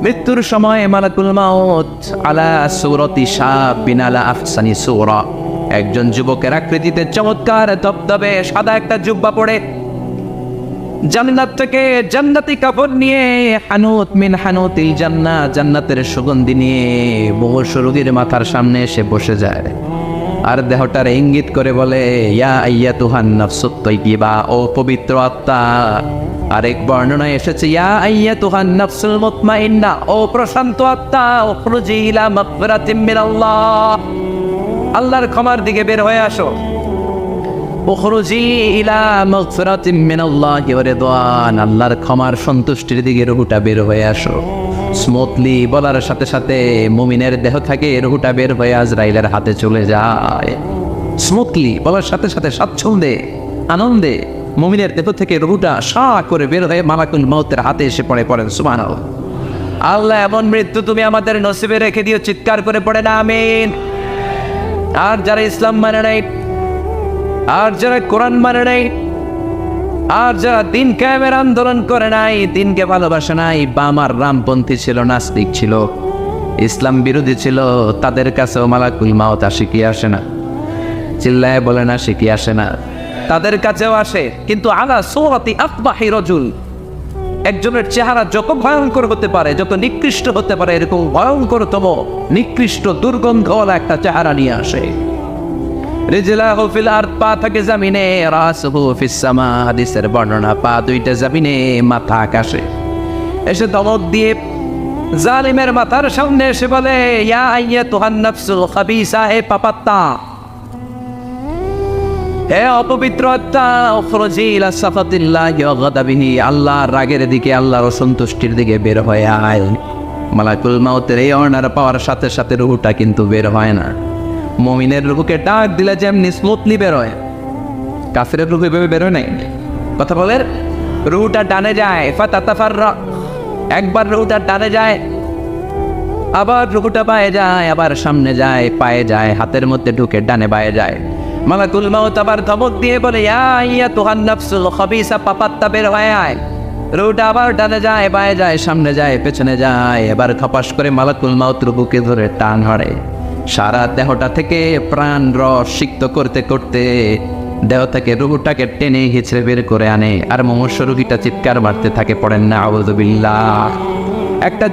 মৃত্যুর সময় মালাকুল মাউত আলা সূরাতি শাবিন আলা আহসানি সূরা, একজন যুবকের আকৃতিতে চমৎকার ধবধবে সাদা একটা জুব্বা পরে জান্নাত থেকে জান্নাতি কাপড় নিয়ে হানুত মিন হানুতিল জান্নাত, জান্নাতের সুগন্ধি নিয়ে মুমূর্ষু রোগীর মাথার সামনে এসে বসে যায় আর দেহটার ইঙ্গিত করে বলে, ইয়া আইয়াতুহান নাফসুত তাইয়্যিবা, ও পবিত্র আত্মা। আরেক বর্ণনায় এসেছে, ইয়া আইয়াতুহান নাফসুল মুতমাইন্না, ও প্রশান্ত আত্মা, উখরুজি ইলা মাগফিরাতিম মিনাল্লাহ, আল্লাহর ক্ষমার দিকে বের হয়ে আসো। উখরুজি ইলা মাগফিরাতিম মিনাল্লাহি ওয়া রিদওয়ান, আল্লাহর ক্ষমার সন্তুষ্টির দিকে রুহুটা বের হয়ে আসো। স্মুথলি বলার সাথে সাথে মুমিনের দেহ থেকে রুহুটা বের হয়ে আজরাইলের হাতে চলে যায়। স্মুথলি বলার সাথে সাথে স্বাচ্ছন্দ্যে আনন্দে মুমিনের দেহ থেকে রুহুটা সা করে বের হয়ে মালাকুল মউতের হাতে এসে পড়েন সুবহানাল্লাহ। আল্লাহ, এমন মৃত্যু তুমি আমাদের নসিবে রেখে দিও, চিৎকার করে পড়েন আমিন। আর যারা ইসলাম মানে নাই, আর যারা কোরআন মানে নাই, আর যারা দিন কায়েমের আন্দোলন করে নাই, দিনকে ভালোবাসে নাই, বাম আর রামপন্থী ছিল, নাস্তিক ছিল, ইসলাম বিরোধী ছিল, তাদের কাছেও মালাকুল মাউত আসে কি আসে না? চিল্লায় বলে না, সে কি আসে না? তাদের কাছেও আসে, কিন্তু আলা সূরাতি আকবাহি রাজুল, একজনের চেহারা যত ভয়ঙ্কর হতে পারে, যত নিকৃষ্ট হতে পারে, এরকম ভয়ঙ্করতম নিকৃষ্ট দুর্গন্ধওয়ালা একটা চেহারা নিয়ে আসে। রিজলাহু ফিল আরদ, পা থাকে জমিনে, রাসুহু ফিস সামা, হাদিসের বর্ণনা, পা দুইটা জমিনে, মাথা আকাশে। এসে ধমক দিয়ে জালিমের মাথার সামনে এসে বলে, ইয়া আইয়াতুহান নাফসুল খাবিসা, হে পাপাত্তা, হে অপবিত্র আত্মা, উখরুজি ইলা সাখাতিল্লাহি ওয়া গাদাবিহি, আল্লাহর রাগের দিকে, আল্লাহর অসন্তুষ্টির দিকে বের হয়ে আয়। মালাকুল মাউতের এই অর্ডার পাওয়ার সাথে সাথে রুহুটা কিন্তু বের হয় না। মুমিনের রুহুকে ডাক দিলে যেমনি স্মুথলি বের হয়, কাফিরের রুহু এভাবে বের হয় নাই। কথা বলেন, রুহুটা ডানে যায়, ফাতাতাফাররা, একবার রুহুটা ডানে যায়, আবার রুহুটা বায়ে যায়, আবার সামনে যায়, পায়ে যায়, হাতের মধ্যে ঢুকে ডানে বায়ে যায়। মালাকুল মাউত আবার ধমক দিয়ে বলে, ইয়া আইয়াতুহান নাফসুল খাবিসা, পাপাত্তা, বের হয়ে আয়। রুহুটা আবার ডানে যায়, বায়ে যায়, সামনে যায়, পেছনে যায়। এবার খপাস করে মালাকুল মাউত রুহুকে ধরে টান হরে, সারা দেহটা থেকে প্রাণ রস সিক্ত করতে করতে দেহ থেকে রুহুটাকে টেনে হিচড়ে বের করে আনে। আর মুমূর্ষু রোগীটা চিৎকার মারতে থাকে, পড়েন না আউযু বিল্লাহ। একটা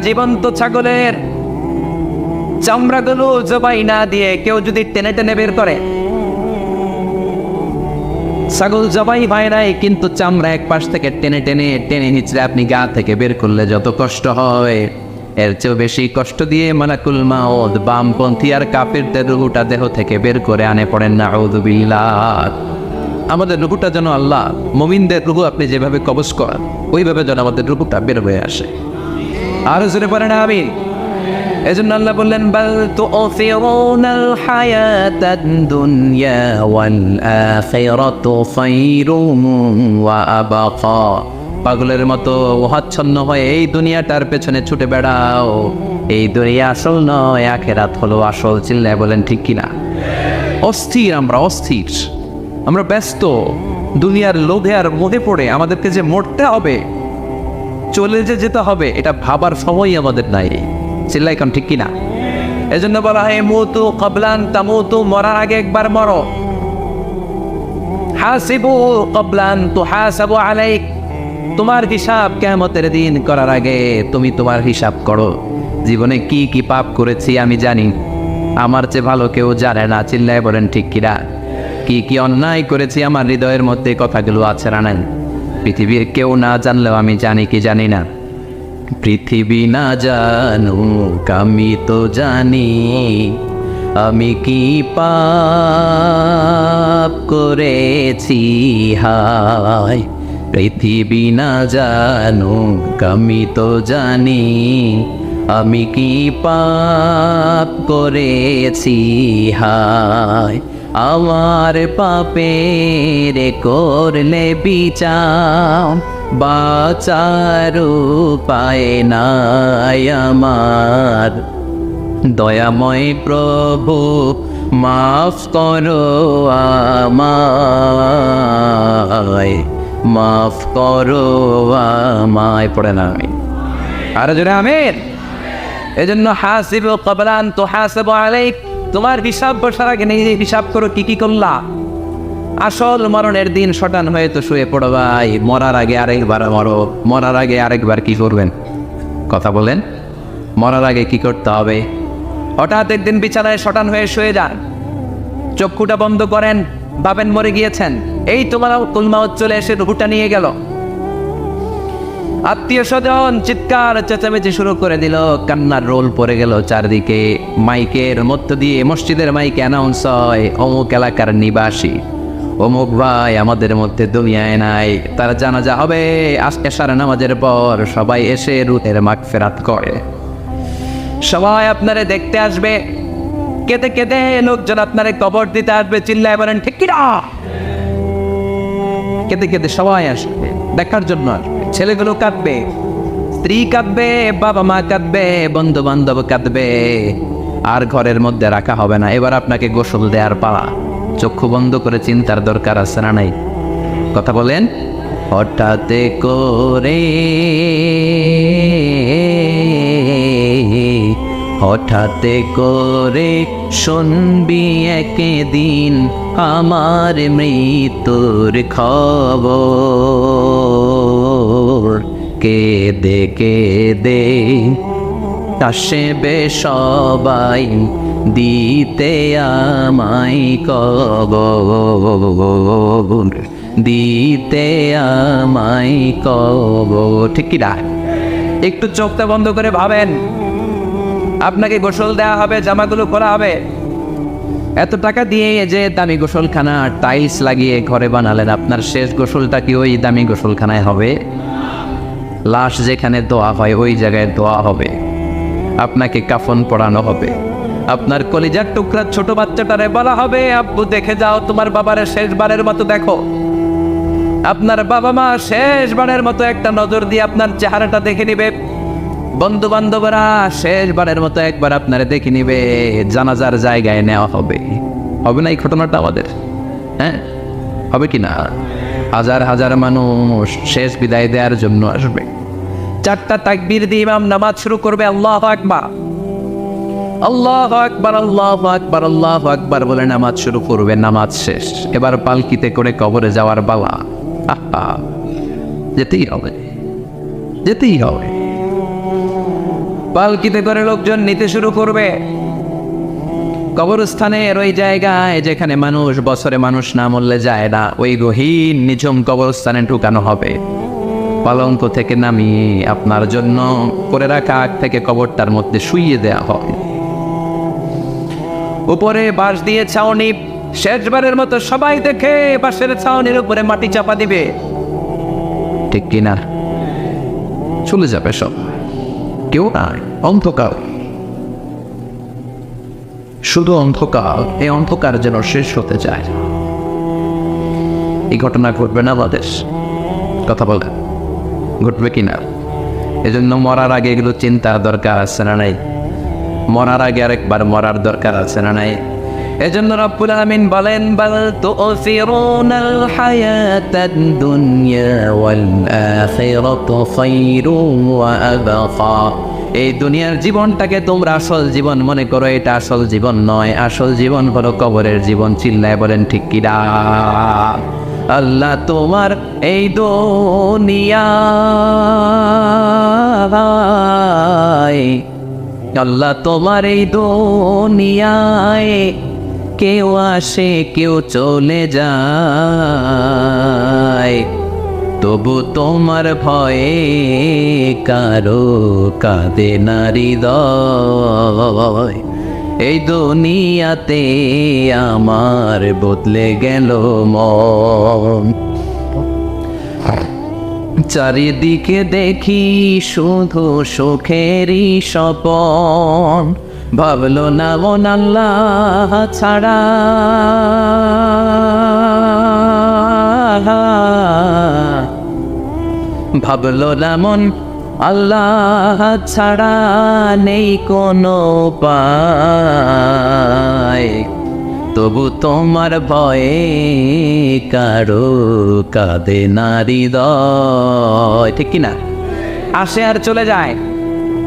জীবন্ত ছাগলের চামড়াগুলো জবাই না দিয়ে কেউ যদি টেনে টেনে বের করে, ছাগল জবাই হয় নাই, কিন্তু চামড়া এক পাশ থেকে টেনে টেনে টেনে হিচড়ে আপনি গা থেকে বের করলে যত কষ্ট হয়, এর চেয়েও বেশি কষ্ট দিয়ে মালাকুল মাউত বামপন্থী আর কাফিরদের রুহুটা দেহ থেকে বের করে আনে, পড়েন না আউযু বিল্লাহ। আমাদের রুহুটা যেন আল্লাহ, মুমিনদের রুহু আপনি যেভাবে কবজ করেন, ওইভাবে যেন আমাদের রুহুটা বের হয়ে আসে। আর জোরে পড়েন আমিন। এজন্য আল্লাহ বললেন, বাল তু'থিরুনাল হায়াতাদ দুনিয়া ওয়াল আখিরাতু খায়রুম ওয়া আবকা, পাগলের মতো ওহাচ্ছন্ন হয়ে এই দুনিয়াটার পেছনে ছুটে বেড়াও, এই দুনিয়া আসল নয়, আখিরাত হলো আসল। চিল্লায় বলেন ঠিক কিনা? অস্থির, আমরা ব্যস্ত দুনিয়ার লোভে আর মোহে পড়ে, আমাদেরকে যে মরতে হবে, চলে যেতে হবে, এটা ভাবার সময় আমাদের নাই। চিল্লাই এখন ঠিক কিনা? এজন্য বলা হয়, মুতু ক্বাবলা আন তামুতু, মরার আগে একবার মরো। হাসিবু ক্বাবলা আন তুহাসাবু আলাইক, তোমার হিসাব কিয়ামতের দিন করার আগে তুমি তোমার হিসাব করো। জীবনে কি কি পাপ করেছি আমি জানি, আমার চেয়ে ভালো কেউ জানে না। চিল্লায় বলেন ঠিক কিনা? কি কি অন্যায় করেছি আমার হৃদয়ের মধ্যে কথাগুলো আছে না নাই? পৃথিবীর কেউ না জানলেও আমি জানি কি জানি না? পৃথিবী না জানুক আমি তো জানি, আমি কি পাপ করেছি হায়। পৃথিবী না জানুক আমি তো জানি, আমি কি পাপ করেছি হায়। আমার পাপের করলে বিচার, বাঁচার উপায় নাই আমার। দয়াময় প্রভু মাফ করো আমায়, মাফ করো আমায়। পড়ে না আমি আর জোরে আমিন। এজন্য হাসিবু ক্বাবলা আন তুহাসাবু আলাইক, তোমার হিসাব বসার আগে নিজে হিসাব করো কি কি করলা। আসল মরণের দিন শটান হয়ে তো শুয়ে পড়ো ভাই, মরার আগে আরেকবার মরো। মরার আগে আরেকবার কি করবেন কথা বলেন? মরার আগে কি করতে হবে? হঠাৎ একদিন বিছানায় শটান হয়ে শুয়ে যান, চক্ষুটা বন্ধ করেন, ভাবেন মরে গিয়েছেন, এই তোমার কুলমাউত চলে এসে রুহুটা নিয়ে গেল। আত্মীয় স্বজন চিৎকার চেঁচামেচি শুরু করে দিল, কান্নার রোল পড়ে গেল চারদিকে। মাইকের মধ্য দিয়ে, মসজিদের মাইকে অ্যানাউন্স হয়, অমুক এলাকার নিবাসী অমুক ভাই আমাদের মধ্যে দুনিয়ায় নাই, তার জানাজা হবে আজকে এশার নামাজের পর। সবাই এসে রুহের মাগফিরাত করে, সবাই আপনারে দেখতে আসবে, কেঁদে কেঁদে লোকজন আপনারে কবর দিতে আসবে। চিল্লায় বলেন ঠিক কিনা? কেঁদে কেঁদে সবাই আসবে, দেখার জন্য আসবে। ছেলেগুলো কাঁদবে, স্ত্রী কাঁদবে, বাবা মা কাঁদবে, বন্ধু বান্ধব কাঁদবে, আর ঘরের মধ্যে রাখা হবে না। এবার আপনাকে গোসল দেওয়ার পালা। চক্ষু বন্ধ করে চিন্তার দরকার আছে না নাই? কথা বলেন। হঠাৎ করে, হঠাৎ করে শুনবি একদিন আমার মৃত্যুর খবর। কেঁদে কেঁদে আসবে সবাই দিতে আমায় কবর, দিতে আমায় কবর। ঠিক কি না? একটু চোখটা বন্ধ করে ভাবেন, আপনাকে গোসল দেওয়া হবে, জামাগুলো খোলা হবে। এত টাকা দিয়ে যে দামি গোসলখানা টাইলস লাগিয়ে ঘরে বানালেন, আপনার শেষ গোসলটা কি ওই দামি গোসলখানায় হবে? লাশ যেখানে দোয়া হয় ওই জায়গায় দোয়া হবে, আপনাকে কাফন পরানো হবে। আপনার কলিজার টুকরা ছোট বাচ্চাটারে বলা হবে, আব্বু দেখে যাও তোমার বাবারে শেষবারের মতো দেখো। আপনার বাবা মা শেষবারের মতো একটা নজর দিয়ে আপনার চেহারাটা দেখে নিবে। বন্ধু বান্ধবরা শেষবারের মতো একবার আপনারে দেখে নিবে, জানাজার জায়গায় নেওয়া হবে। হবে না এই ঘটনাটা আমাদের? হ্যাঁ, হবে কি না? হাজার হাজার মানুষ শেষ বিদায় দেওয়ার জন্য আসবে। চারটা তাকবীর দিয়ে ইমাম নামাজ শুরু করবে, আল্লাহু আকবার, আল্লাহু আকবার, আল্লাহু আকবার, আল্লাহু আকবার বলে নামাজ শুরু করবে। নামাজ শেষ, এবার পালকিতে করে কবরে যাওয়ার পালা। আহা, যেতেই হবে, যেতেই হবে। পালকিতে করে লোকজন নিতে শুরু করবে কবরস্থানের ওই জায়গায় যেখানে মানুষ বছরে মানুষ না মরলে যায় না, ওই গহীন নিঝুম কবরস্থানে ঢুকানো হবে। পালঙ্ক থেকে নামিয়ে আপনার জন্য করে রাখা আগ থেকে কবরটার মধ্যে শুইয়ে দেয়া হবে। উপরে বাঁশ দিয়ে ছাউনি, শেষবারের মতো সবাই দেখে বাঁশের ছাউনির উপরে মাটি চাপা দিবে। ঠিক কিনা? চলে যাবে সব, কেউ নাই, অন্ধকার, শুধু অন্ধকার। এই অন্ধকার যেন শেষ হতে চায়। এই ঘটনা ঘটবে না আমাদের? কথা বলে ঘটবে কিনা? এজন্য মরার আগে এগুলো চিন্তার দরকার আছে না নাই? মরার আগে আরেকবার মরার দরকার আছে না নাই? এজন্য রব্বুল আলামিন বলেন, বাল তুসিরুনাল হায়াতাদ দুনিয়া ওয়াল আখিরাতু খায়রুন ওয়া আবকা। এই দুনিয়ার জীবনটাকে তোমরা আসল জীবন মনে করো, এটা আসল জীবন নয়। আসল জীবন হলো কবরের জীবন। চিল্লায় বলেন ঠিক কি না? আল্লাহ তোমার এই দুনিয়ায়, আল্লাহ তোমার এই দুনিয়ায় কেউ আসে কেউ চলে যায়, তবু তোমার ভয়ে কারো কাঁদে না হৃদয়। এই দুনিয়াতে আমার বদলে গেল মন। চারিদিকে দেখি শুধু সুখেরই স্বপন, ভাবলো না মন আল্লাহ ছাড়া, ভাবলো না মন আল্লাহ ছাড়া নেই কোনো উপায়, তবু তোমার ভয়ে কারো কাঁদে না হৃদয়। ঠিক কিনা? আসে আর চলে যায়।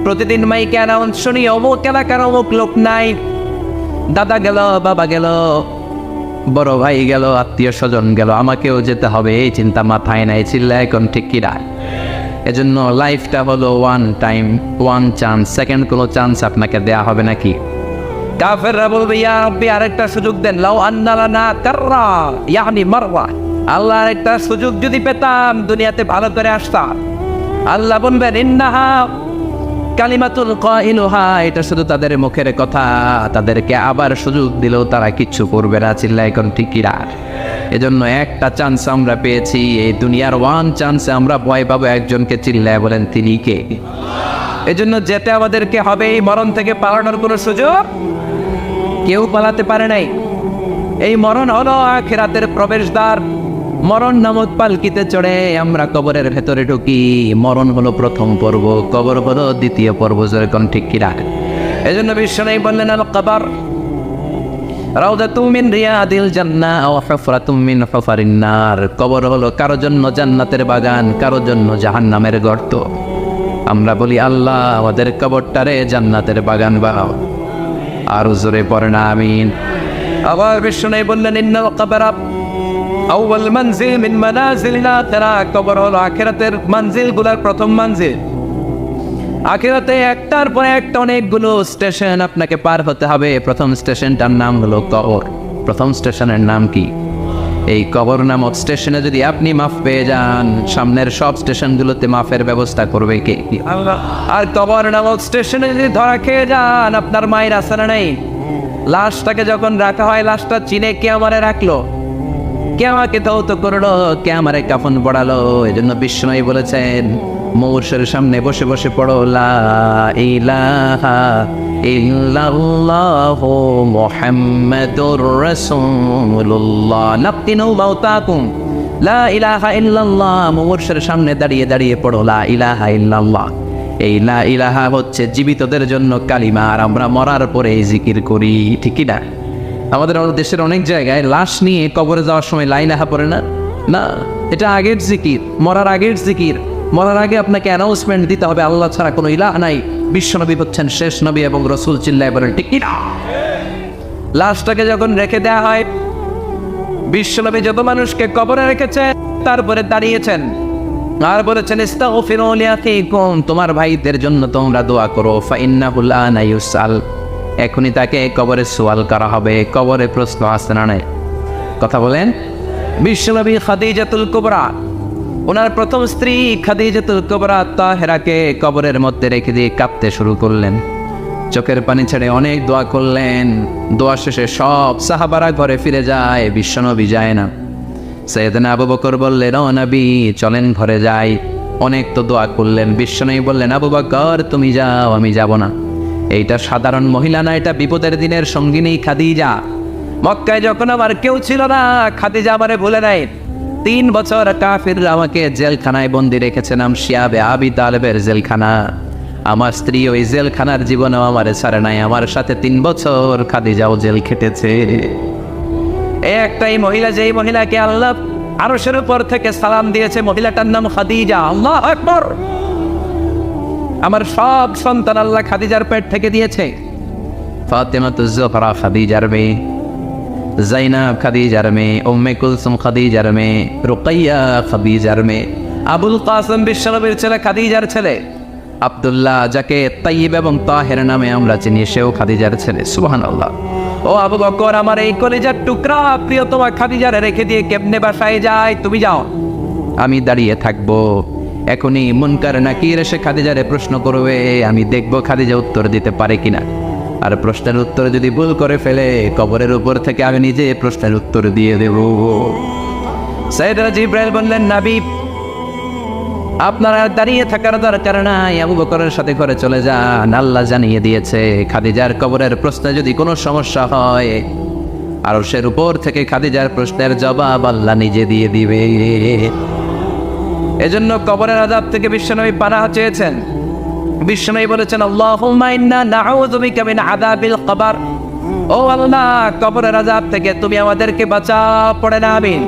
প্রতিদিন মাইকে অ্যানাউন্স শুনি, অমুক এলাকার অমুক লোক নাই, দাদা গেল, বাবা গেল, বড় ভাই গেল, আত্মীয় স্বজন গেল, আমাকেও যেতে হবে, এই চিন্তা মাথায় নাই, চিল্লা এখন ঠিক কিনা। এজন্য লাইফটা হলো one time, one chance, second কোনো চান্স আপনাকে দেয়া হবে নাকি? কাফেররা বলবে ইয়া রাব্বি আরেকটা সুযোগ দেন, লাউ আন্না লানা কাররা ইয়ানি মাররা, আল্লাহ আরেকটা সুযোগ যদি পেতাম দুনিয়াতে ভালো করে আসতাম। আল্লাহ বলবেন ইন্নাহা কালিমাতুল কাইলুহা, এটা শুধু তাদের মুখের কথা, তাদেরকে আবার সুযোগ দিলেও তারা কিচ্ছু করবে না, চিল্লা এখন ঠিক কিনা। এজন্য একটা চান্স আমরা পেয়েছি, এই দুনিয়ার ওয়ান চান্সে আমরা ভয় পাবো একজনকে, চিল্লায় বলেন তিনি কে? এজন্য যেতে আমাদেরকে হবে, এই মরণ থেকে পালানোর কোনো সুযোগ কেউ পালাতে পারে নাই। এই মরণ হলো আখিরাতের প্রবেশদ্বার। মরণ নামক পালকিতে চড়ে আমরা কবরের ভেতরে ঢুকি। মরণ হলো প্রথম পর্ব, কবর হলো দ্বিতীয় পর্ব, যেরকম ঠিক কিনা। এজন্য বিশ্বনবী বললেন আল কবর রাউদাতুম মিন রিয়াদিল জান্নাহ ওয়া হুফরাতুম মিন হুফারিন নার। কবর হলো কারো জন্য জান্নাতের বাগান, কারো জন্য জাহান্নামের গর্ত। আমরা বলি আল্লাহ আমাদের কবরটারে জান্নাতের বাগান বানাও। আর জোরে পড়েন আমিন। আবার বিশ্বনবী বললেন ইন্নাল কবরা আউয়াল মানজিল মিন মানাজিলিল আখিরা। কবর হলো আখিরাতের মানজিলগুলোর প্রথম মানজিল। আখিরাতে একটার পর একটা অনেকগুলো স্টেশন আপনাকে পার হতে হবে। প্রথম স্টেশনটার নাম হলো কবর। প্রথম স্টেশনের নাম কি? এই কবর নামক স্টেশনে যদি আপনি মাফ পেয়ে যান, সামনের সব স্টেশনগুলোতে মাফের ব্যবস্থা করবে কে? আল্লাহ। আর কবর নামক স্টেশনে যদি ধরা খেয়ে যান, আপনার মায়ের আসারা নেই। লাশটাকে যখন রাখা হয়, লাশটা চিনে কে আমারে রাখলো, কে আমাকে ধৌত করলো, কে আমারে কাফন পড়ালো। এজন্য বিষ্ণুই বলেছেন মৌর্ষের সামনে বসে বসে পড়ো লা ইলাহা ইল্লাল্লাহু মুহাম্মাদুর রাসূলুল্লাহ নাফতিনু মাউতাকুম। লা ইলাহা ইল্লাল্লাহ, মৌর্ষের সামনে দাঁড়িয়ে দাঁড়িয়ে পড়ো লা ইলাহা ইল্লাল্লাহ। এই লা ইলাহা হচ্ছে জীবিতদের জন্য কালিমা, আর আমরা মরার পরে এই জিকির করি, ঠিকই না? আমাদের দেশের অনেক জায়গায় লাশ নিয়ে কবরে যাওয়ার সময় লা ইলাহা পড়ে না। না, এটা আগের জিকির, মরার আগের জিকির। মরার আগে আপনাকে অ্যানাউন্সমেন্ট দিতে হবে আল্লাহ ছাড়া কোনো ইলাহ নাই, বিশ্বনবী হচ্ছেন শেষ নবী এবং রসুল, চিল্লায় বলেন ঠিক কি না? লাশটাকে যখন রেখে দেওয়া হয়, বিশ্বনবী যত মানুষকে কবরে রেখেছে তারপরে দাঁড়িয়েছেন আর বলেছেন ইস্তাগফিরু লিআখিকুম, তোমার ভাইদের জন্য তোমরা দোয়া করো, ফাইন্নাহু আনা ইউসাল, এখনই তাকে কবরে সওয়াল করা হবে। কবরে প্রশ্ন আসছে না নাই? কথা বলেন। বিশ্বনবী খাদিজাতুল কুবরা, ওনার প্রথম স্ত্রী খাদিজাতুল কুবরা তাহেরাকে কবরের মধ্যে রেখে দিয়ে কাঁদতে শুরু করলেন, চোখের পানি ছেড়ে অনেক দোয়া করলেন। দোয়া শেষে সব সাহাবারা ঘরে ফিরে যায়, বিশ্বনবী যায় না। সাইয়েদনা আবু বকর বললেন ও নবী চলেন ঘরে যাই, অনেক তো দোয়া করলেন। বিশ্বনবী বললেন আবু বকর তুমি যাও, আমি যাব না। এইটা সাধারণ মহিলা না, এটা বিপদের দিনের সঙ্গিনী খাদিজা। মক্কায় যখন আমার কেউ ছিল না, খাদিজা আমারে ভুলে নাই। 3 বছর কাফিররা আমাকে জেলখানায় বন্দি রেখেছে, নাম শিয়াবে আবি তালেবের জেলখানা। আমার স্ত্রী ওই জেলখানার জীবনেও আমারে ছাড়ে নাই, আমার সাথে 3 বছর খাদিজাও জেল খেটেছে। এই একটাই মহিলা, যেই মহিলাকে আল্লাহ আরশের উপর থেকে সালাম দিয়েছে, মহিলাটার নাম খাদিজা। আল্লাহু আকবার। আমার সব সন্তান আল্লাহ খাদিজার পেট থেকে দিয়েছে। ফাতেমাতুজ জোহরা খাদিজার মেয়ে, জাইনাব খাদিজার মেয়ে, উম্মে কুলসুম খাদিজার মেয়ে, রুকাইয়া খাদিজার মেয়ে, আবুল কাসেম বিশ্বনবীর ছেলে খাদিজার ছেলে, আব্দুল্লাহ যাকে তাইয়্যিব এবং তাহের নামে আমরা চিনি, সেও খাদিজার ছেলে। সুবহানাল্লাহ। ও আবু বকর, আমার এই কলিজার টুকরা প্রিয়তমা খাদিজারে রেখে দিয়ে কেমনে বাসায় যায়? তুমি যাও, আমি দাঁড়িয়ে থাকবো। এখনই মুনকার নাকির এসে খাদিজারে প্রশ্ন করবে, আমি দেখবো খাদিজা উত্তর দিতে পারে কিনা। আর প্রশ্নের উত্তর যদি ভুল করে ফেলে, কবরের উপর থেকে আমি নিজে প্রশ্নের উত্তর দিয়ে দেব। সাইয়েদনা জিবরাইল বললেন নবী আপনারা দাঁড়িয়ে থাকার দরকার নাই, আবু বকরের সাথে ঘরে চলে যান। আল্লাহ জানিয়ে দিয়েছে খাদিজার কবরের প্রশ্নে যদি কোনো সমস্যা হয়, আরশের উপর থেকে খাদিজার প্রশ্নের জবাব আল্লাহ নিজে দিয়ে দিবে। এজন্য কবরের আযাব থেকে বিশ্বনবী পানাহ চেয়েছেন। বিশ্বনবী বলেছেন আল্লাহুম্মা ইন্না নাউযু বিকা মিন আযাবিল কবর, ও আল্লাহ কবরের আযাব থেকে তুমি আমাদেরকে বাঁচাও। পড়ে না আমিন।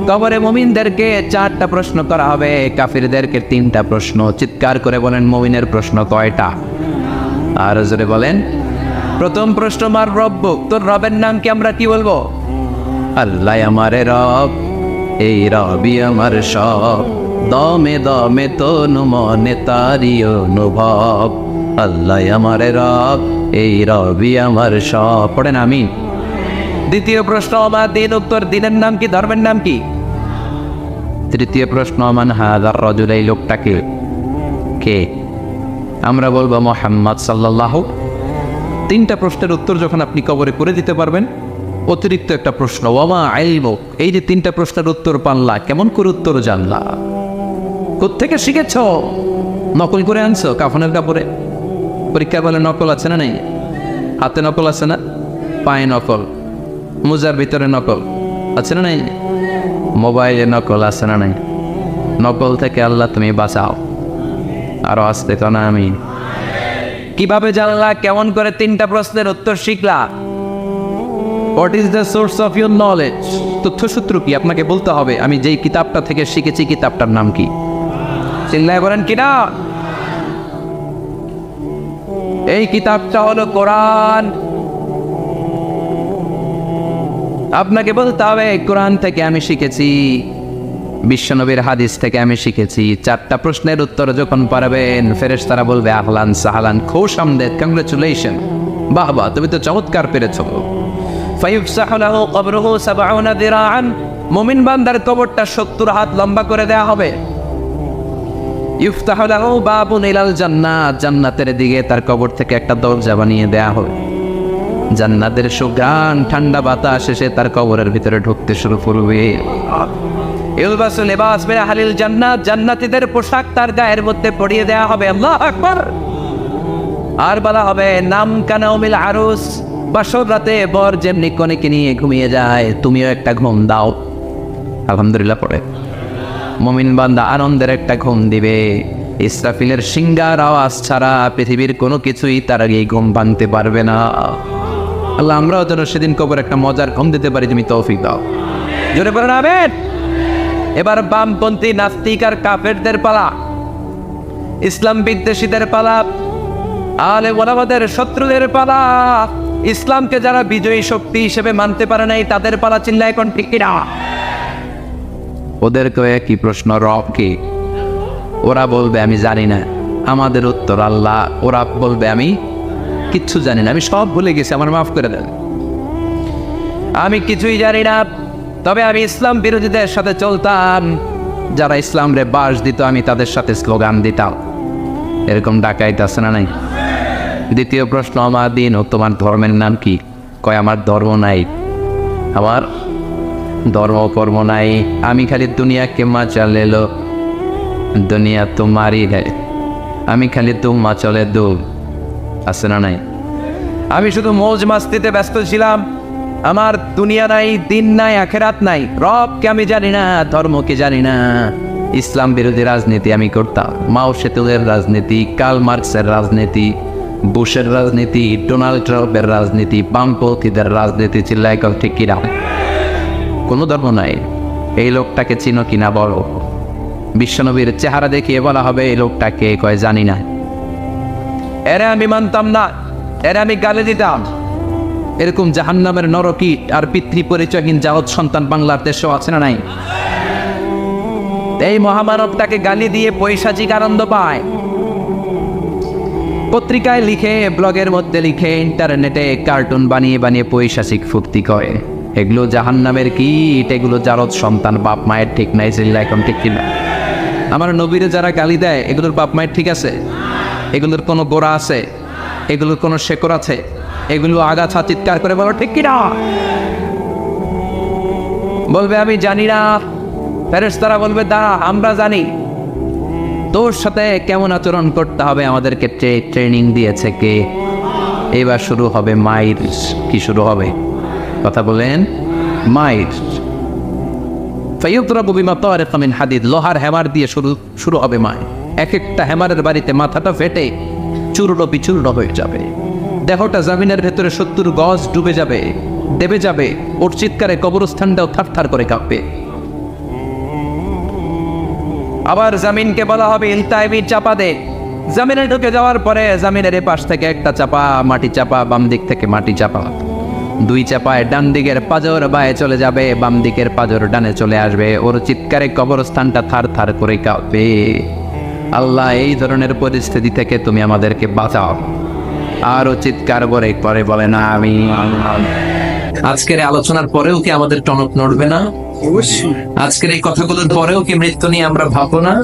কবরে মুমিনদেরকে 4টা প্রশ্ন করা হবে, কাফিরদেরকে 3টা প্রশ্ন। চিৎকার করে বলেন মুমিনের প্রশ্ন কয়টা? আর জোরে বলেন। প্রথম প্রশ্ন মার রব্বুক, তোর রবের নাম কি? আমরা কি বলবো? আল্লাহ আমার রব, এই রবি আমার সব, দমে দমে তনু মনে তারি অনুভব। আল্লাহ আমার রব, এই রবি আমার সব। পড়েন আমিন। দ্বিতীয় প্রশ্ন, আমার দিন উত্তর, দিনের নাম কি, ধর্মের নাম কি? তৃতীয় প্রশ্ন, মান হাযার রাজুল, এই লোকটাকে কে? আমরা বলবো মুহাম্মদ সাল্লাল্লাহু। তিনটা প্রশ্নের উত্তর যখন আপনি কবরে করে দিতে পারবেন, অতিরিক্ত একটা প্রশ্ন, ওয়ামা ইলমুক, এই যে তিনটা প্রশ্নের উত্তর পানলা, কেমন করে উত্তর জানলা? কোত্থেকে শিখেছ? নকল করে আনছো কাফনের কাপড়ে? পরীক্ষা বলে নকল আছে না নেই? হাতে নকল আছে না? পায়ে নকল, মোজার ভিতরে নকল আছে না নাই? মোবাইলে নকল আছে না নাই? নকল থেকে আল্লাহ তুমি বাঁচাও। আরো আসতে তো না আমি। কিভাবে জানলা, কেমন করে তিনটা প্রশ্নের উত্তর শিখলা? What is the source of your knowledge? তথ্যসূত্র কি? আপনাকে বলতে হবে আমি যেই কিতাবটা থেকে শিখেছি কিতাবটার নাম কি। চিল্লায় বলেন কিনা? এই কিতাবটা হলো কোরআন। আপনাকে বলতে হবে কোরআন থেকে আমি শিখেছি, বিশ্বনবীর হাদিস থেকে আমি শিখেছি। চারটা প্রশ্নের উত্তর যখন পারবেন, ফেরেশতারা বলবে আহলান সাহলান, খুশ আমদেদ, কংগ্রেচুলেশন, বাহ বাহ, তুমি তো চমৎকার পেরেছো। ফায়ুফসাহু লাহু কবরুহু ৭০ যিরাআন, মুমিন বান্দার কবরটা ৭০ হাত লম্বা করে দেয়া হবে। ইফতাহু লাহু বাবুন ইলাল জান্নাত, জান্নাতের দিকে তার কবর থেকে একটা দরজা বানিয়ে দেয়া হবে। জান্নাতের সুঘ্রাণ ঠান্ডা বাতাস এসে তার কবরের ভিতরে ঢুকতে শুরু করবে। ইলবাসু লিবাস মিন আহলিল জান্নাত, জান্নাতীদের পোশাক তার গায়ের মধ্যে পরিয়ে দেয়া হবে। আল্লাহু আকবার। আর বলা হবে নাম কানাউমিল আরুস, বাসর রাতে বর যেমনি কনেকে নিয়ে ঘুমিয়ে যায়, তুমিও একটা ঘুম দাও। আলহামদুলিল্লাহ পড়ে মুমিন বান্দা আনন্দের একটা ঘুম দিবে। ইসরাফিলের সিংগার আওয়াজ ছাড়া পৃথিবীর কোনো কিছুই তার আগে ঘুম ভাঙতে পারবে না। আল্লাহ আমরাও যেন সেদিন কবর একটা মজার ঘুম দিতে পারি, তুমি তৌফিক দাও। জোরে বলেন আমিন। এবার বামপন্থী নাস্তিক আর কাফেরদের পালা, ইসলাম বিদ্বেষীদের পালা, আলে ওলামাদের শত্রুদের পালা, ইসলামকে যারা বিজয়ী শক্তি হিসেবে মানতে পারে নাই তাদের পালা। চিল্লা এখন ঠিক কিনা? ওদেরকে একই প্রশ্ন, রব কি? ওরা বলবে আমি জানি না। আমাদের উত্তর আল্লাহ। ওরা বলবে আমি কিচ্ছু জানি না, আমি সব ভুলে গেছি, আমার মাফ করে দেন, আমি কিছুই জানি না। তবে আমি ইসলাম বিরোধীদের সাথে চলতাম, যারা ইসলাম রে বাস দিত আমি তাদের সাথে স্লোগান দিতাম। এরকম ডাকাইত আছে না নাই? দ্বিতীয় প্রশ্ন, আমার দিন ও তোমার ধর্মের নাম কি? কয় আমার ধর্ম নাই, আমার ধর্ম কর্ম নাই, আমি খালি দুনিয়াকে মাচা লেলো, দুনিয়া তোমারই है, আমি খালি তুম্মা চলে দু, আছে না নাই? আমি শুধু মৌজ মাস্তিতে ব্যস্ত ছিলাম, আমার দুনিয়া নাই, দিন নাই, আখেরাত নাই, রবকে আমি জানি না, ধর্মকে জানি না। ইসলাম বিরোধী রাজনীতি আমি করতাম, মাও সেতুলের রাজনীতি, কার্ল মার্কসের রাজনীতি, বুশের রাজনীতি, ডোনাল্ড ট্রাম্পের রাজনীতি, বামপন্থীদের রাজনীতি। চিল্লায় কল ঠিক কিনা? কোনো ধর্ম নাই। এই লোকটাকে চিনো কিনা বলো। বিশ্বনবীর চেহারা দেখিয়ে বলা হবে এই লোকটাকে, কয় জানি না। এরা আমি মানতাম না, এরা আমি গালি দিতাম। এরকম জাহান্নামের নরকীট আর পিতৃ পরিচয়হীন জাহদ সন্তান বাংলার দেশেও আছে না নাই? এই মহামানবটাকে গালি দিয়ে পৈশাচিক আনন্দ পায়। পত্রিকায় লিখে, ব্লগের মধ্যে লিখে, ইন্টারনেটে কার্টুন বানিয়ে বানিয়ে পৈশাচিক ফুর্তি করে। এগুলো জাহান্নামের কীট, এগুলো জারদ সন্তান, বাপ মায়ের ঠিক নাই। চিল্লা এখন ঠিক কিনা? আমার নবীরে যারা গালি দেয় এগুলোর বাপ মায়ের ঠিক আছে? এগুলোর কোনো গোড়া আছে? এগুলোর কোনো শেকড় আছে? এগুলো আগাছা চিৎকার করে বলো ঠিক কিনা? বলবে আমি জানি না। ফেরেশতারা বলবে দাঁড়া, আমরা জানি। তোর সাথে কেমন আচরণ করতে হবে আমাদেরকে ট্রেনিং দিয়েছে কে? এবার শুরু হবে মাইর। কি শুরু হবে? কথা বলেন। মাইর। ফায়ুদরাবু বিমা তারিকা মিন হাদিদ, লোহার হ্যামার দিয়ে শুরু হবে মাইর। এক একটা হ্যামারের বাড়িতে মাথাটা ফেটে চূর্ণ বিচূর্ণ হয়ে যাবে, দেহটা জমিনের ভেতরে ৭০ গজ ডুবে যাবে, দেবে যাবে। ওর চিৎকারে কবরস্থানটাও থারথার করে কাঁপবে। আবার জামিনকে বলা হবে ইলতাইবি, চাপা দে। জামিনে ঢুকে যাওয়ার পরে জামিনের এপাশ থেকে একটা চাপা, মাটি চাপা, বাম দিক থেকে মাটি চাপা। দুই চাপায় ডান দিকের পাজর বায়ে চলে যাবে, বাম দিকের পাজর ডানে চলে আসবে, ওর চিৎকারে কবরস্থানটা থার থার করে কাঁপবে। আল্লাহ, এই ধরনের পরিস্থিতি থেকে তুমি আমাদেরকে বাঁচাও। আরো চিৎকার করে পরে বলে না আমি। আজকের এই আলোচনার পরেও কি আমাদের টনক নড়বে না? আজকের এই কথাগুলোর পরেও কি মৃত্যু নিয়ে আমরা ভাববো না?